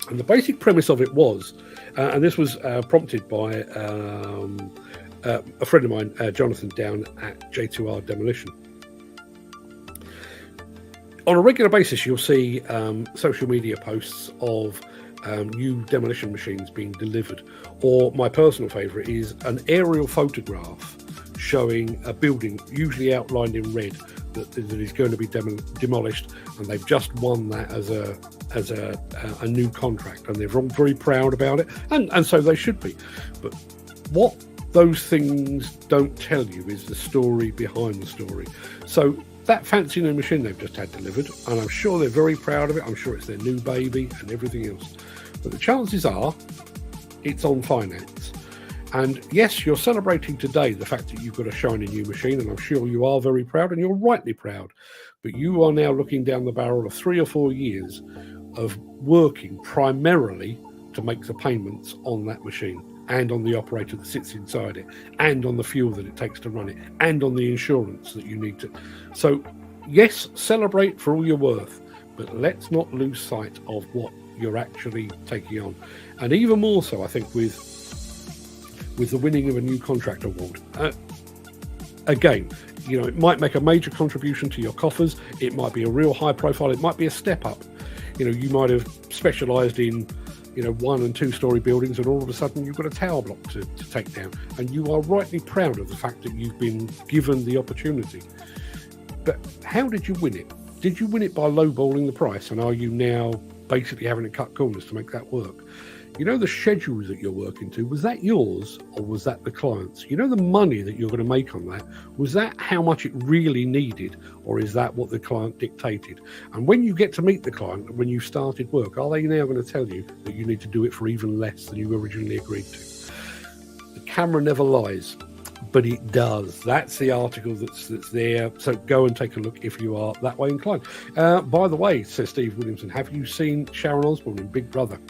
Speaker 2: And the basic premise of it was, and this was prompted by a friend of mine, Jonathan, down at J2R Demolition. On a regular basis, you'll see social media posts of new demolition machines being delivered, or my personal favourite is an aerial photograph showing a building, usually outlined in red, that is going to be demolished, and they've just won that as a new contract, and they're all very proud about it, and so they should be. But what those things don't tell you is the story behind the story. So that fancy new machine they've just had delivered, and I'm sure they're very proud of it, I'm sure it's their new baby and everything else, but the chances are it's on finance. And yes, you're celebrating today the fact that you've got a shiny new machine, and I'm sure you are very proud, and you're rightly proud, but you are now looking down the barrel of 3 or 4 years of working primarily to make the payments on that machine, and on the operator that sits inside it, and on the fuel that it takes to run it, and on the insurance that you need to. So yes, celebrate for all you're worth, but let's not lose sight of what you're actually taking on. And even more so, I think, with the winning of a new contract award. Again, you know, it might make a major contribution to your coffers, it might be a real high profile, it might be a step up. You know, you might have specialised in, you know, 1 and 2 story buildings, and all of a sudden you've got a tower block to take down, and you are rightly proud of the fact that you've been given the opportunity. But how did you win it? Did you win it by lowballing the price, and are you now basically having to cut corners to make that work? You know, the schedules that you're working to, was that yours or was that the client's? You know, the money that you're going to make on that, was that how much it really needed, or is that what the client dictated? And when you get to meet the client, when you started work, are they now going to tell you that you need to do it for even less than you originally agreed to? The camera never lies, but it does. That's the article that's there. So go and take a look if you are that way inclined. By the way, says Steve Williamson, have you seen Sharon Osbourne in Big Brother?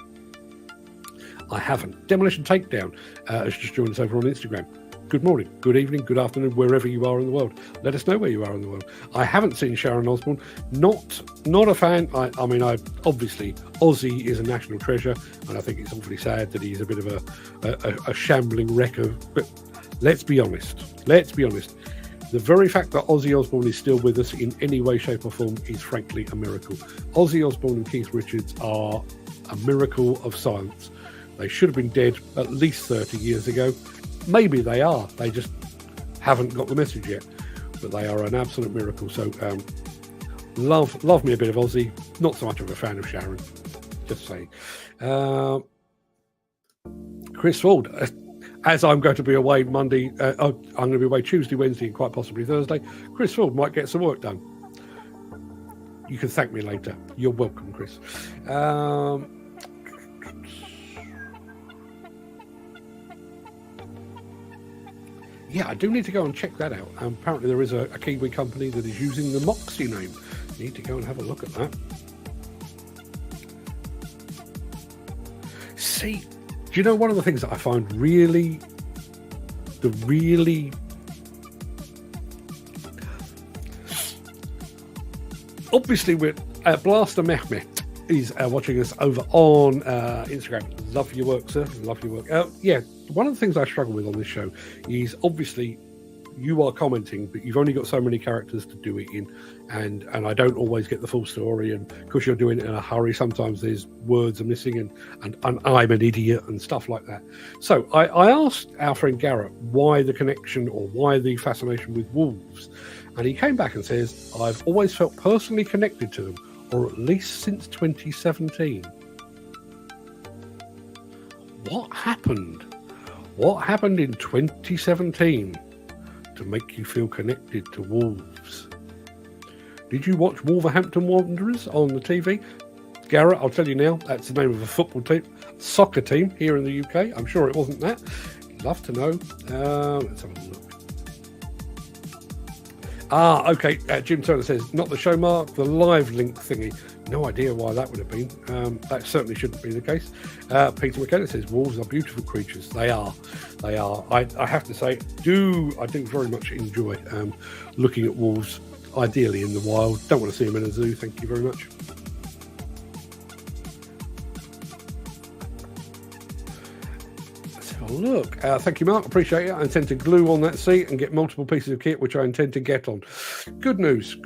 Speaker 2: I haven't. Demolition Takedown has just joined us over on Instagram. good morning, good evening, good afternoon, wherever you are in the world. Let us know where you are in the world. I haven't seen Sharon Osbourne. Not a fan. I mean, obviously, Ozzy is a national treasure, and I think it's awfully sad that he's a bit of a shambling wreck of. But let's be honest. The very fact that Ozzy Osbourne is still with us in any way, shape, or form is frankly a miracle. Ozzy Osbourne and Keith Richards are a miracle of science. They should have been dead at least 30 years ago. Maybe they are. They just haven't got the message yet. But they are an absolute miracle. So love me a bit of Ozzy. Not so much of a fan of Sharon. Just saying. Chris Ford. As I'm going to be away Monday, I'm going to be away Tuesday, Wednesday, and quite possibly Thursday. Chris Ford might get some work done. You can thank me later. You're welcome, Chris. Yeah, I do need to go and check that out. Apparently there is a Kiwi company that is using the Moxie name. Need to go and have a look at that. See, do you know one of the things that I find really obviously we're Blaster Mehmet is watching us over on Instagram. Love your work, sir. Love your work. Yeah, one of the things I struggle with on this show is obviously you are commenting, but you've only got so many characters to do it in, and I don't always get the full story, and because you're doing it in a hurry, sometimes there's words are missing, and I'm an idiot and stuff like that. So I asked our friend Garrett why the connection or why the fascination with wolves, and he came back and says, I've always felt personally connected to them, or at least since 2017. What happened? What happened in 2017 to make you feel connected to wolves? Did you watch Wolverhampton Wanderers on the TV? Garrett, I'll tell you now, that's the name of a football team, soccer team here in the UK. I'm sure it wasn't that. Love to know. Let's have a look. Okay. Jim Turner says, not the show mark, the live link thingy. No idea why that would have been. That certainly shouldn't be the case. Peter McKenna says, wolves are beautiful creatures. They are. I have to say, I do very much enjoy looking at wolves, ideally in the wild. Don't want to see them in a zoo. Thank you very much. Look, thank you, Mark. Appreciate it. I intend to glue on that seat and get multiple pieces of kit, which I intend to get on. Good news.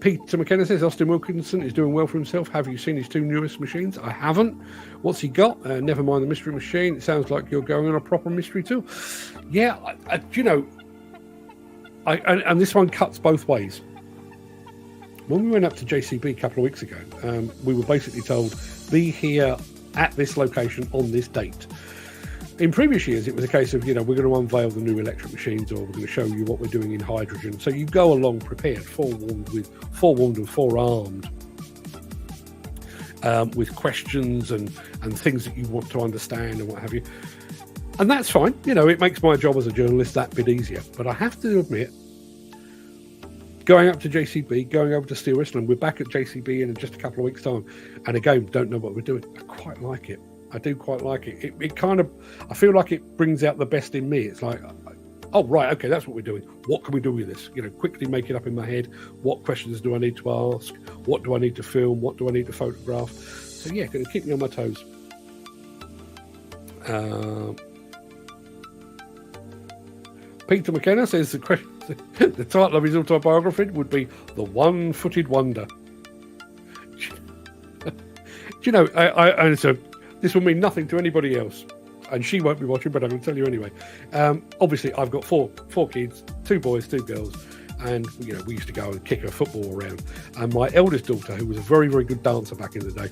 Speaker 2: Peter McKenna says Austin Wilkinson is doing well for himself. Have you seen his two newest machines? I haven't. What's he got? Never mind the mystery machine. It sounds like you're going on a proper mystery tour. Yeah, and this one cuts both ways. When we went up to JCB a couple of weeks ago, we were basically told, be here at this location on this date. In previous years, it was a case of, we're going to unveil the new electric machines, or we're going to show you what we're doing in hydrogen. So you go along prepared, forewarned and forearmed, with questions and things that you want to understand and what have you. And that's fine. It makes my job as a journalist that bit easier. But I have to admit, going up to JCB, going over to Steel Wrestling, we're back at JCB in just a couple of weeks' time. And again, don't know what we're doing. I quite like it. I do quite like it. It kind of, I feel like it brings out the best in me. It's like, oh, right, okay, that's what we're doing. What can we do with this? Quickly make it up in my head. What questions do I need to ask? What do I need to film? What do I need to photograph? So, yeah, going to keep me on my toes. Peter McKenna says the title of his autobiography would be The One-Footed Wonder. Do you know, so this will mean nothing to anybody else, and she won't be watching, but I can tell you anyway. Obviously, I've got four kids, 2 boys, 2 girls, and we used to go and kick a football around. And my eldest daughter, who was a very, very good dancer back in the day,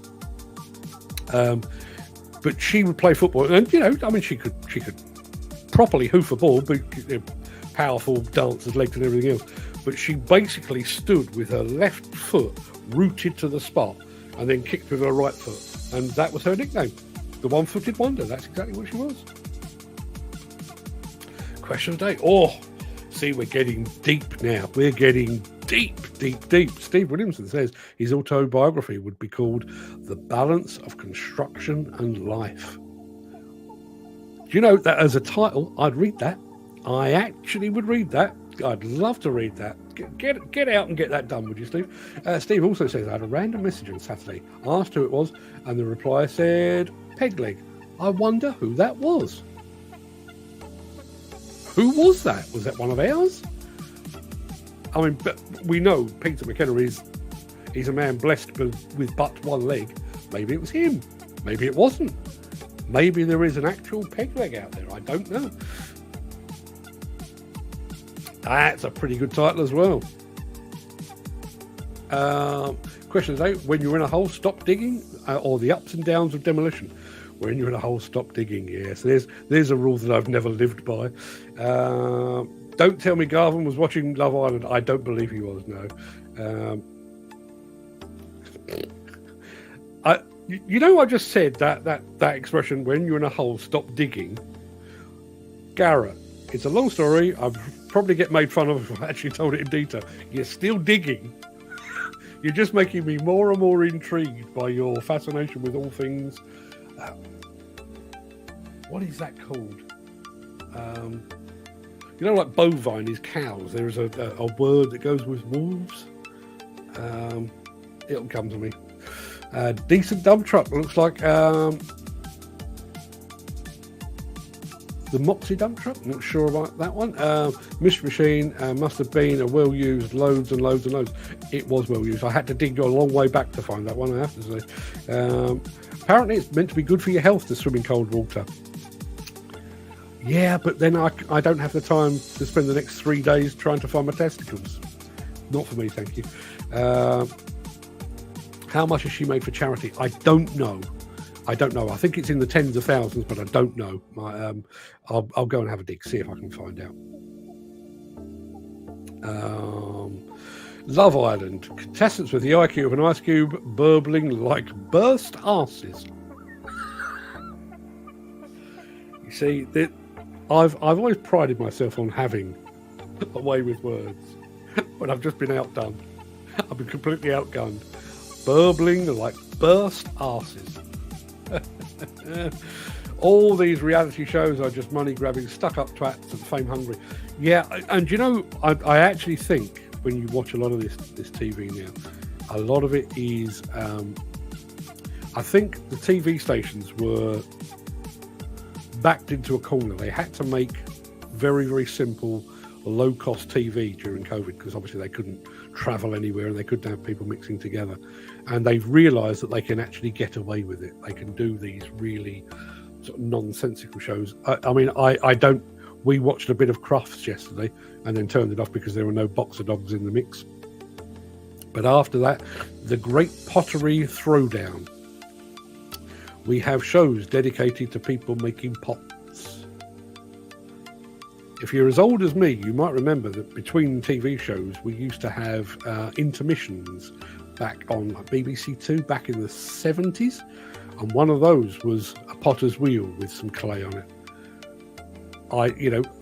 Speaker 2: but she would play football, and she could properly hoof a ball, but powerful dancers, legs and everything else. But she basically stood with her left foot rooted to the spot, and then kicked with her right foot. And that was her nickname, the One-Footed Wonder. That's exactly what she was. Question of the day. Oh, see, we're getting deep now. We're getting deep. Steve Williamson says his autobiography would be called The Balance of Construction and Life. you know that as a title, I'd read that. I actually would read that. I'd love to read that. Get out and get that done, would you, Steve? Steve also says, I had a random message on Saturday, asked who it was, and the reply said, Pegleg. I wonder who that was. Who was that? Was that one of ours? I mean, but we know Peter McKenna he's a man blessed with but one leg. Maybe it was him. Maybe it wasn't. Maybe there is an actual Pegleg out there. I don't know. That's a pretty good title as well. Question 8. When you're in a hole, stop digging, or the ups and downs of demolition. When you're in a hole, stop digging. Yes, there's a rule that I've never lived by. Don't tell me Garvin was watching Love Island. I don't believe he was, no. I just said that expression, when you're in a hole, stop digging. Garrett, it's a long story. I'll probably get made fun of if I actually told it in detail. You're still digging. You're just making me more and more intrigued by your fascination with all things. What is that called? You know, like bovine is cows. There is a word that goes with wolves. It'll come to me. Decent dump truck. Looks like the Moxie dump truck. Not sure about that one. Mystery Machine must have been a well-used, loads and loads and loads. It was well-used. I had to dig a long way back to find that one, I have to say. Apparently it's meant to be good for your health to swim in cold water. Yeah, but then I don't have the time to spend the next 3 days trying to find my testicles. Not for me, thank you. How much has she made for charity? I don't know. I think it's in the tens of thousands, but I don't know. I'll go and have a dig, see if I can find out. Love Island. Contestants with the IQ of an ice cube burbling like burst arses. You see, I've always prided myself on having a way with words, but I've just been outdone. I've been completely outgunned. Burbling like burst arses. All these reality shows are just money-grabbing, stuck-up twats and fame-hungry. Yeah, and you know, I actually think when you watch a lot of this TV now, a lot of it is, I think the TV stations were backed into a corner. They had to make very, very simple, low-cost TV during COVID because obviously they couldn't travel anywhere and they couldn't have people mixing together. And they've realised that they can actually get away with it. They can do these really sort of nonsensical shows. I mean, I don't. We watched a bit of Crufts yesterday and then turned it off because there were no boxer dogs in the mix. But after that, the Great Pottery Throwdown. We have shows dedicated to people making pots. If you're as old as me, you might remember that between TV shows, we used to have intermissions back on BBC Two back in the 70s. And one of those was a potter's wheel with some clay on it.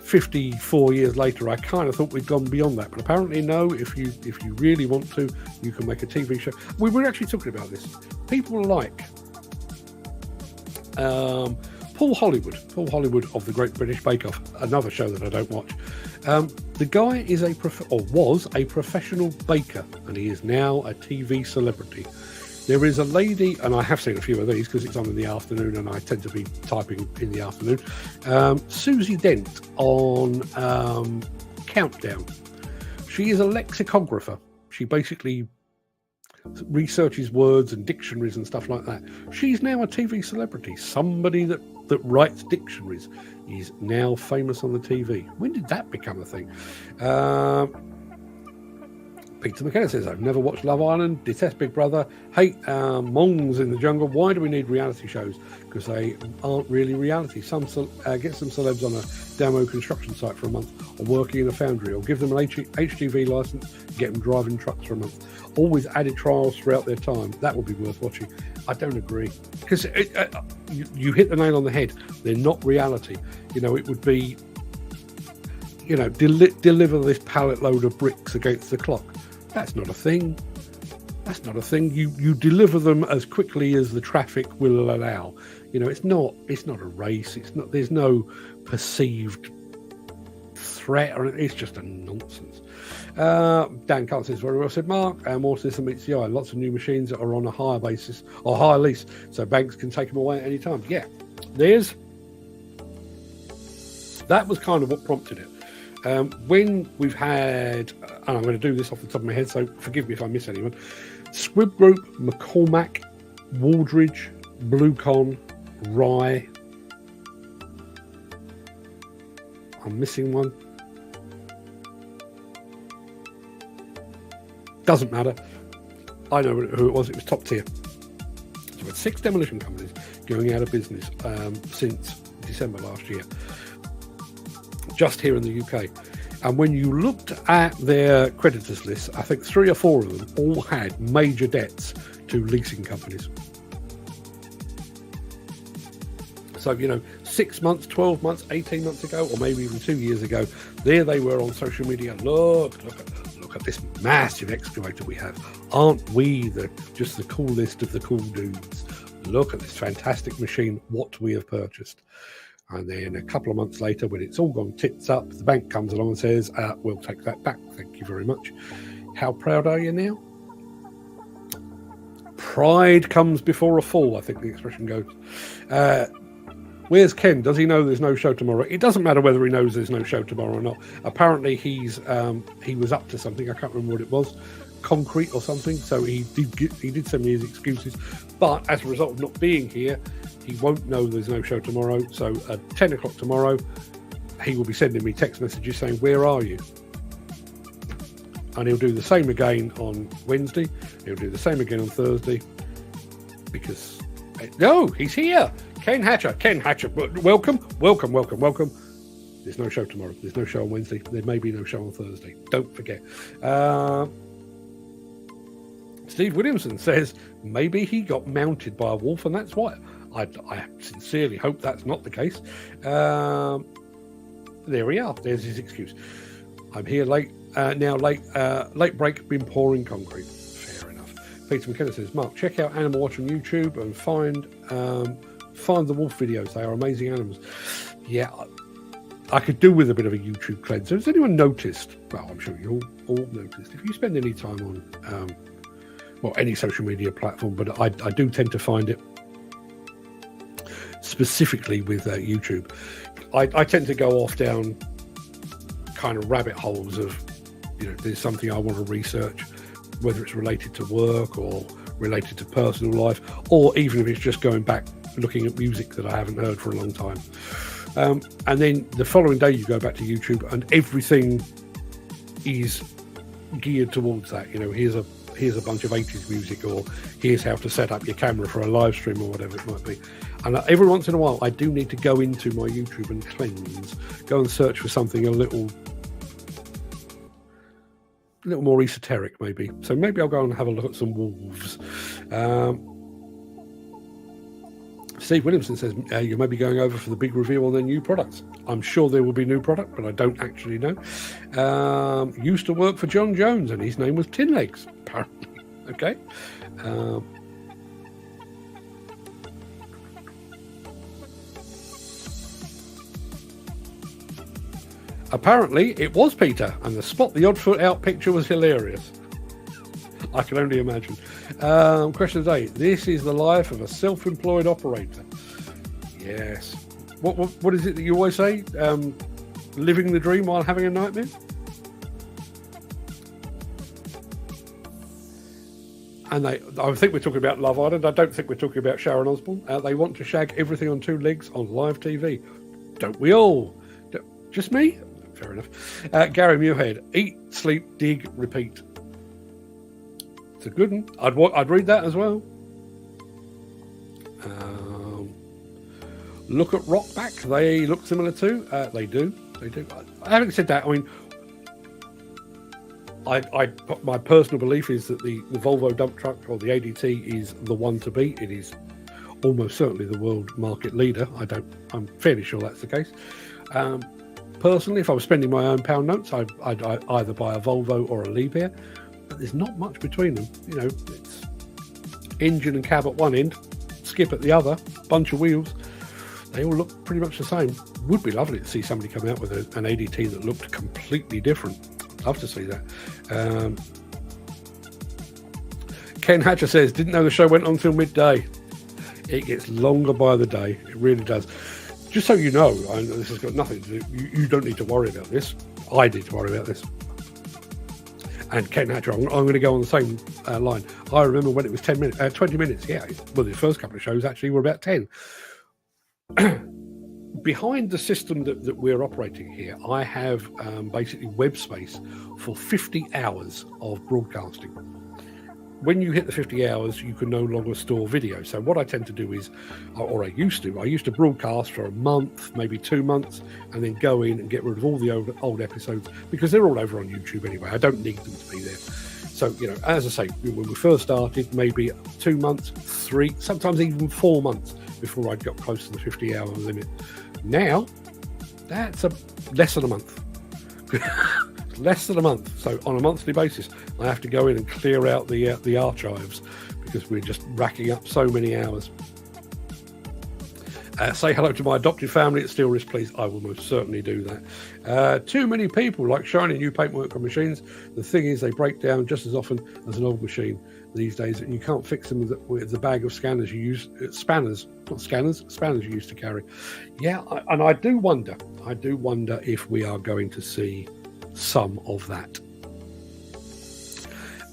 Speaker 2: 54 years later, I kind of thought we'd gone beyond that, but apparently no. If you really want to, you can make a TV show. We were actually talking about this. People like Paul Hollywood of the Great British Bake Off, another show that I don't watch. The guy is was a professional baker, and he is now a TV celebrity. There is a lady, and I have seen a few of these because it's on in the afternoon and I tend to be typing in the afternoon. Susie Dent on Countdown. She is a lexicographer. She basically researches words and dictionaries and stuff like that. She's now a TV celebrity. Somebody that writes dictionaries is now famous on the TV. When did that become a thing? Peter McKenna says, I've never watched Love Island, detest Big Brother, hate Mongs in the Jungle. Why do we need reality shows? Because they aren't really reality. Get some celebs on a demo construction site for a month, or working in a foundry, or give them an HGV license, get them driving trucks for a month. Always added trials throughout their time. That would be worth watching. I don't agree. Because you hit the nail on the head. They're not reality. It would be, deliver this pallet load of bricks against the clock. That's not a thing. That's not a thing. You deliver them as quickly as the traffic will allow. You know, it's not a race. There's no perceived threat, or it's just a nonsense. Dan Carl says, very well said, Mark. More to this than meets the eye. Lots of new machines that are on a hire basis or hire lease, so banks can take them away at any time. Yeah, that was kind of what prompted it. When we've had, and I'm going to do this off the top of my head, so forgive me if I miss anyone. Squibb Group, McCormack, Waldridge, Bluecon, Rye. I'm missing one. Doesn't matter. I know who it was. It was top tier. So we had 6 demolition companies going out of business since December last year, just here in the UK. And when you looked at their creditors list, I think 3 or 4 of them all had major debts to leasing companies. So, you know, 6 months, 12 months, 18 months ago, or maybe even 2 years ago, there they were on social media. Look at this massive excavator we have. Aren't we just the coolest of the cool dudes? Look at this fantastic machine, what we have purchased. And then a couple of months later, when it's all gone tits up, the bank comes along and says, we'll take that back. Thank you very much. How proud are you now? Pride comes before a fall, I think the expression goes. Where's Ken? Does he know there's no show tomorrow? It doesn't matter whether he knows there's no show tomorrow or not. Apparently he was up to something. I can't remember what it was. Concrete or something. So he did send me his excuses. But as a result of not being here, he won't know there's no show tomorrow. So at 10 o'clock tomorrow, he will be sending me text messages saying, where are you? And he'll do the same again on Wednesday. He'll do the same again on Thursday. Because, no, he's here. Ken Hatcher, welcome. There's no show tomorrow. There's no show on Wednesday. There may be no show on Thursday. Don't forget. Steve Williamson says maybe he got mounted by a wolf, and that's why. I sincerely hope that's not the case. There we are. There's his excuse. I'm here late. Late break, been pouring concrete. Fair enough. Peter McKenna says, Mark, check out Animal Watch on YouTube and find the wolf videos. They are amazing animals. Yeah, I could do with a bit of a YouTube cleanser. Has anyone noticed? Well, I'm sure you all noticed. If you spend any time on any social media platform, but I do tend to find it specifically with YouTube. I tend to go off down kind of rabbit holes of, you know, there's something I want to research, whether it's related to work or related to personal life, or even if it's just going back looking at music that I haven't heard for a long time. And then the following day you go back to YouTube and everything is geared towards that. You know, here's a bunch of 80s music, or here's how to set up your camera for a live stream, or whatever it might be. And every once in a while I do need to go into my YouTube and cleanse, go and search for something a little more esoteric maybe. So maybe I'll go and have a look at some wolves. Steve Williamson says you may be going over for the big reveal on their new products. I'm sure there will be new product, but I don't actually know. Used to work for John Jones, and his name was Tin Legs, apparently. Okay. Apparently it was Peter, and the spot the odd foot out picture was hilarious. I can only imagine. Question of the day. This is the life of a self-employed operator. Yes. What is it that you always say? Living the dream while having a nightmare? And I think we're talking about Love Island. I don't think we're talking about Sharon Osbourne. They want to shag everything on 2 legs on live TV. Don't we all? Just me? Fair enough. Gary Muirhead. Eat, sleep, dig, repeat. It's a good one. I'd read that as well. Look at Rockback. They look similar too. They do. Having said that, I mean, my personal belief is that the Volvo dump truck, or the ADT, is the one to beat. It is almost certainly the world market leader. I'm fairly sure that's the case. Personally, if I was spending my own pound notes, I'd either buy a Volvo or a Liebherr. but there's not much between them. You know, it's engine and cab at one end, skip at the other, bunch of wheels. They all look pretty much the same. Would be lovely to see somebody come out with an ADT that looked completely different. Love to see that. Ken Hatcher says, didn't know the show went on till midday. It gets longer by the day. It really does. Just so you know, and this has got nothing to do, you don't need to worry about this. I need to worry about this. And Ken Hatcher, I'm going to go on the same line. I remember when it was 20 minutes. Yeah, well, the first couple of shows actually were about 10. Behind the system that we're operating here, I have basically web space for 50 hours of broadcasting. When you hit the 50 hours, you can no longer store video. So what I tend to do is, or I used to broadcast for a month, maybe 2 months, and then go in and get rid of all the old episodes, because they're all over on YouTube anyway. I don't need them to be there. So, you know, as I say, when we first started, maybe 2 months, 3, sometimes even 4 months before I got close to the 50-hour limit. Now, that's less than a month. Less than a month. So on a monthly basis, I have to go in and clear out the archives because we're just racking up so many hours. Say hello to my adopted family at Steel Wrist, please. I will most certainly do that. Too many people like shiny new paintwork on machines. The thing is, they break down just as often as an old machine these days, and you can't fix them with the bag of scanners you use, spanners you used to carry. Yeah, and I do wonder if we are going to see some of that.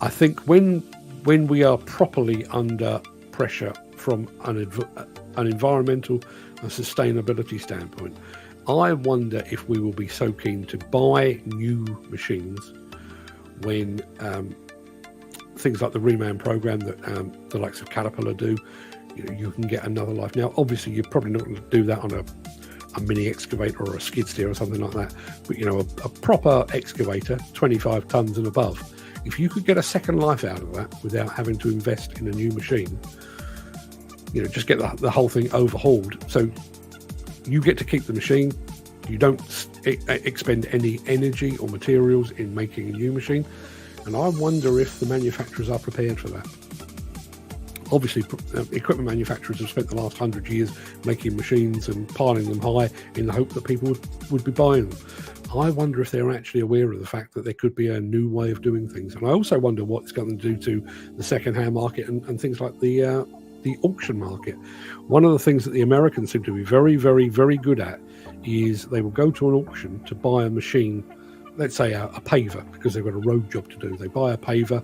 Speaker 2: I think when we are properly under pressure from an environmental and sustainability standpoint, I wonder if we will be so keen to buy new machines when things like the Reman program that the likes of Caterpillar do, you can get another life. Now, obviously, you're probably not going to do that on a mini excavator or a skid steer or something like that, but you know, a proper excavator, 25 tons and above, if you could get a second life out of that without having to invest in a new machine, you know, just get the whole thing overhauled, so you get to keep the machine, you don't expend any energy or materials in making a new machine. And I wonder if the manufacturers are prepared for that. Obviously, equipment manufacturers have spent the last 100 years making machines and piling them high in the hope that people would be buying them. I wonder if they're actually aware of the fact that there could be a new way of doing things. And I also wonder what it's going to do to the second-hand market and things like the auction market. One of the things that the Americans seem to be very, very, very good at is they will go to an auction to buy a machine, let's say a paver, because they've got a road job to do. They buy a paver,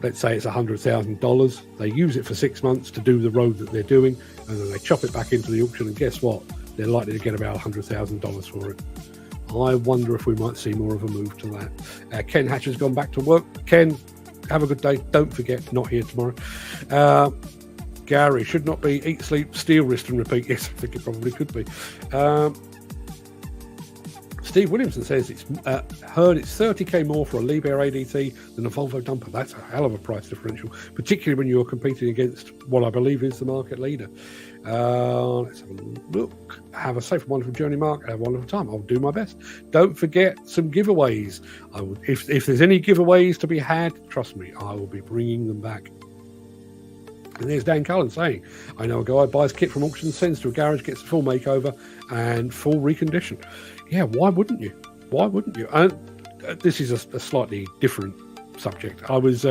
Speaker 2: let's say it's $100,000. They use it for 6 months to do the road that they're doing, and then they chop it back into the auction, and guess what? They're likely to get about $100,000 for it. I wonder if we might see more of a move to that. Ken Hatcher's gone back to work. Ken, have a good day. Don't forget, not here tomorrow. Gary, should not be eat, sleep, steel wrist and repeat. Yes, I think it probably could be. Steve Williamson says it's heard it's 30k more for a Liebherr ADT than a Volvo dumper. That's a hell of a price differential, particularly when you're competing against what I believe is the market leader. Let's have a look. Have a safe and wonderful journey, Mark. Have a wonderful time. I'll do my best. Don't forget some giveaways. If there's any giveaways to be had, trust me, I will be bringing them back. And there's Dan Cullen saying, I know a guy buys kit from auction, sends to a garage, gets a full makeover and full recondition. Yeah, why wouldn't you? Why wouldn't you? And this is a slightly different subject. I was,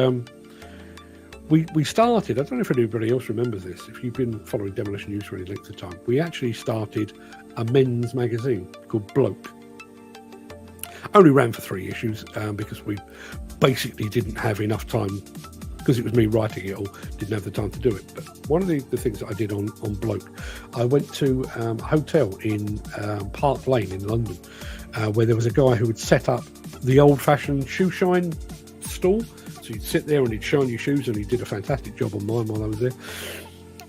Speaker 2: we started, I don't know if anybody else remembers this, if you've been following Demolition News for any length of time, we actually started a men's magazine called Bloke. Only ran for 3 issues because we basically didn't have enough time, because it was me writing it all, didn't have the time to do it. But one of the things that I did on Bloke, I went to a hotel in Park Lane in London, where there was a guy who would set up the old-fashioned shoe shine stall. So you'd sit there and he'd shine your shoes, and he did a fantastic job on mine while I was there.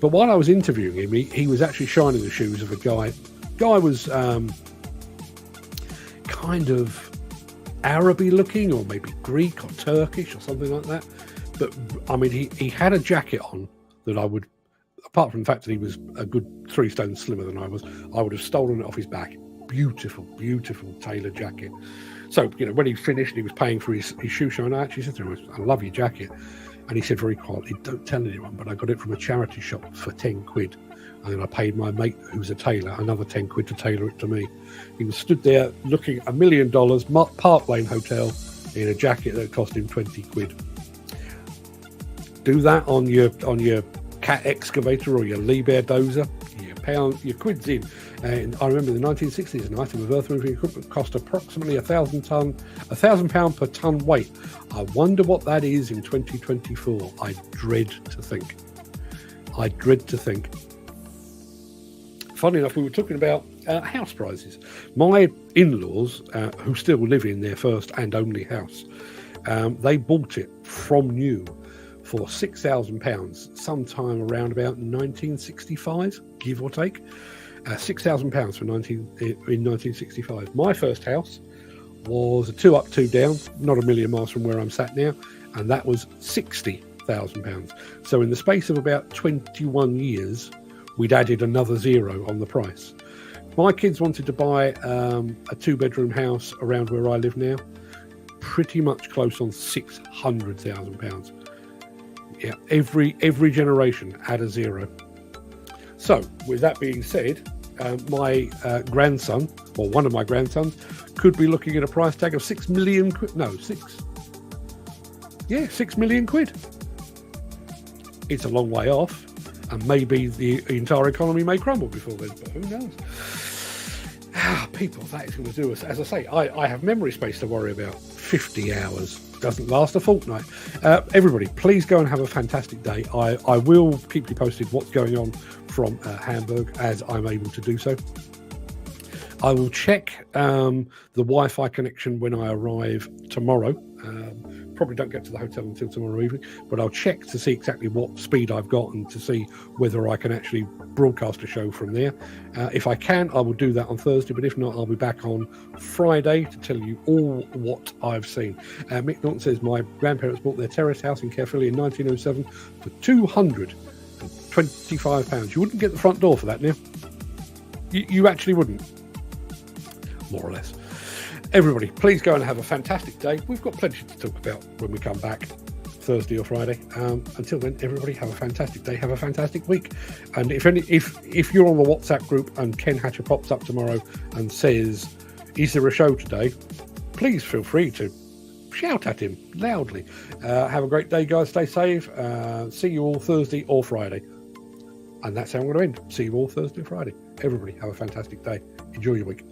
Speaker 2: But while I was interviewing him, he was actually shining the shoes of a guy. Guy was kind of Araby looking, or maybe Greek or Turkish or something like that. But I mean, he had a jacket on that I would, apart from the fact that he was a good 3 stones slimmer than I would have stolen it off his back. Beautiful, beautiful tailored jacket. So, when he finished and he was paying for his shoe shine, I actually said to him, I love your jacket. And he said very quietly, don't tell anyone, but I got it from a charity shop for 10 quid. And then I paid my mate, who was a tailor, another 10 quid to tailor it to me. He was stood there looking at $1 million, Park Lane Hotel, in a jacket that cost him 20 quid. Do that on your cat excavator or your Liebherr dozer. Your quid's in. And I remember in the 1960s, an item of earth-moving equipment cost approximately £1,000 per ton weight. I wonder what that is in 2024. I dread to think. Funny enough, we were talking about house prices. My in-laws, who still live in their first and only house, they bought it from new for £6,000 sometime around about 1965, give or take. £6,000 in 1965. My first house was a 2 up, 2 down, not a million miles from where I'm sat now, and that was £60,000. So in the space of about 21 years, we'd added another zero on the price. My kids wanted to buy a 2-bedroom house around where I live now, pretty much close on £600,000. Yeah, every generation add a zero. So, with that being said, my grandson, or one of my grandsons, could be looking at a price tag of 6 million quid. No, 6 million quid. It's a long way off, and maybe the entire economy may crumble before then, but who knows? People, that is going to do us. As I say, I have memory space to worry about. 50 hours doesn't last a fortnight. Everybody, please go and have a fantastic day. I will keep you posted what's going on from Hamburg as I'm able to do so. I will check the Wi-Fi connection when I arrive tomorrow. Probably don't get to the hotel until tomorrow evening, but I'll check to see exactly what speed I've got and to see whether I can actually broadcast a show from there. If I can, I will do that on Thursday, but if not, I'll be back on Friday to tell you all what I've seen. Mick Norton says, my grandparents bought their terrace house in Caerphilly in 1907 for £225. You wouldn't get the front door for that now. You actually wouldn't. More or less. Everybody, please go and have a fantastic day. We've got plenty to talk about when we come back Thursday or Friday. Until then, everybody have a fantastic day. Have a fantastic week. And if you're on the WhatsApp group and Ken Hatcher pops up tomorrow and says, "Is there a show today?" please feel free to shout at him loudly. Have a great day, guys. Stay safe. See you all Thursday or Friday. And that's how I'm going to end. See you all Thursday or Friday. Everybody have a fantastic day. Enjoy your week.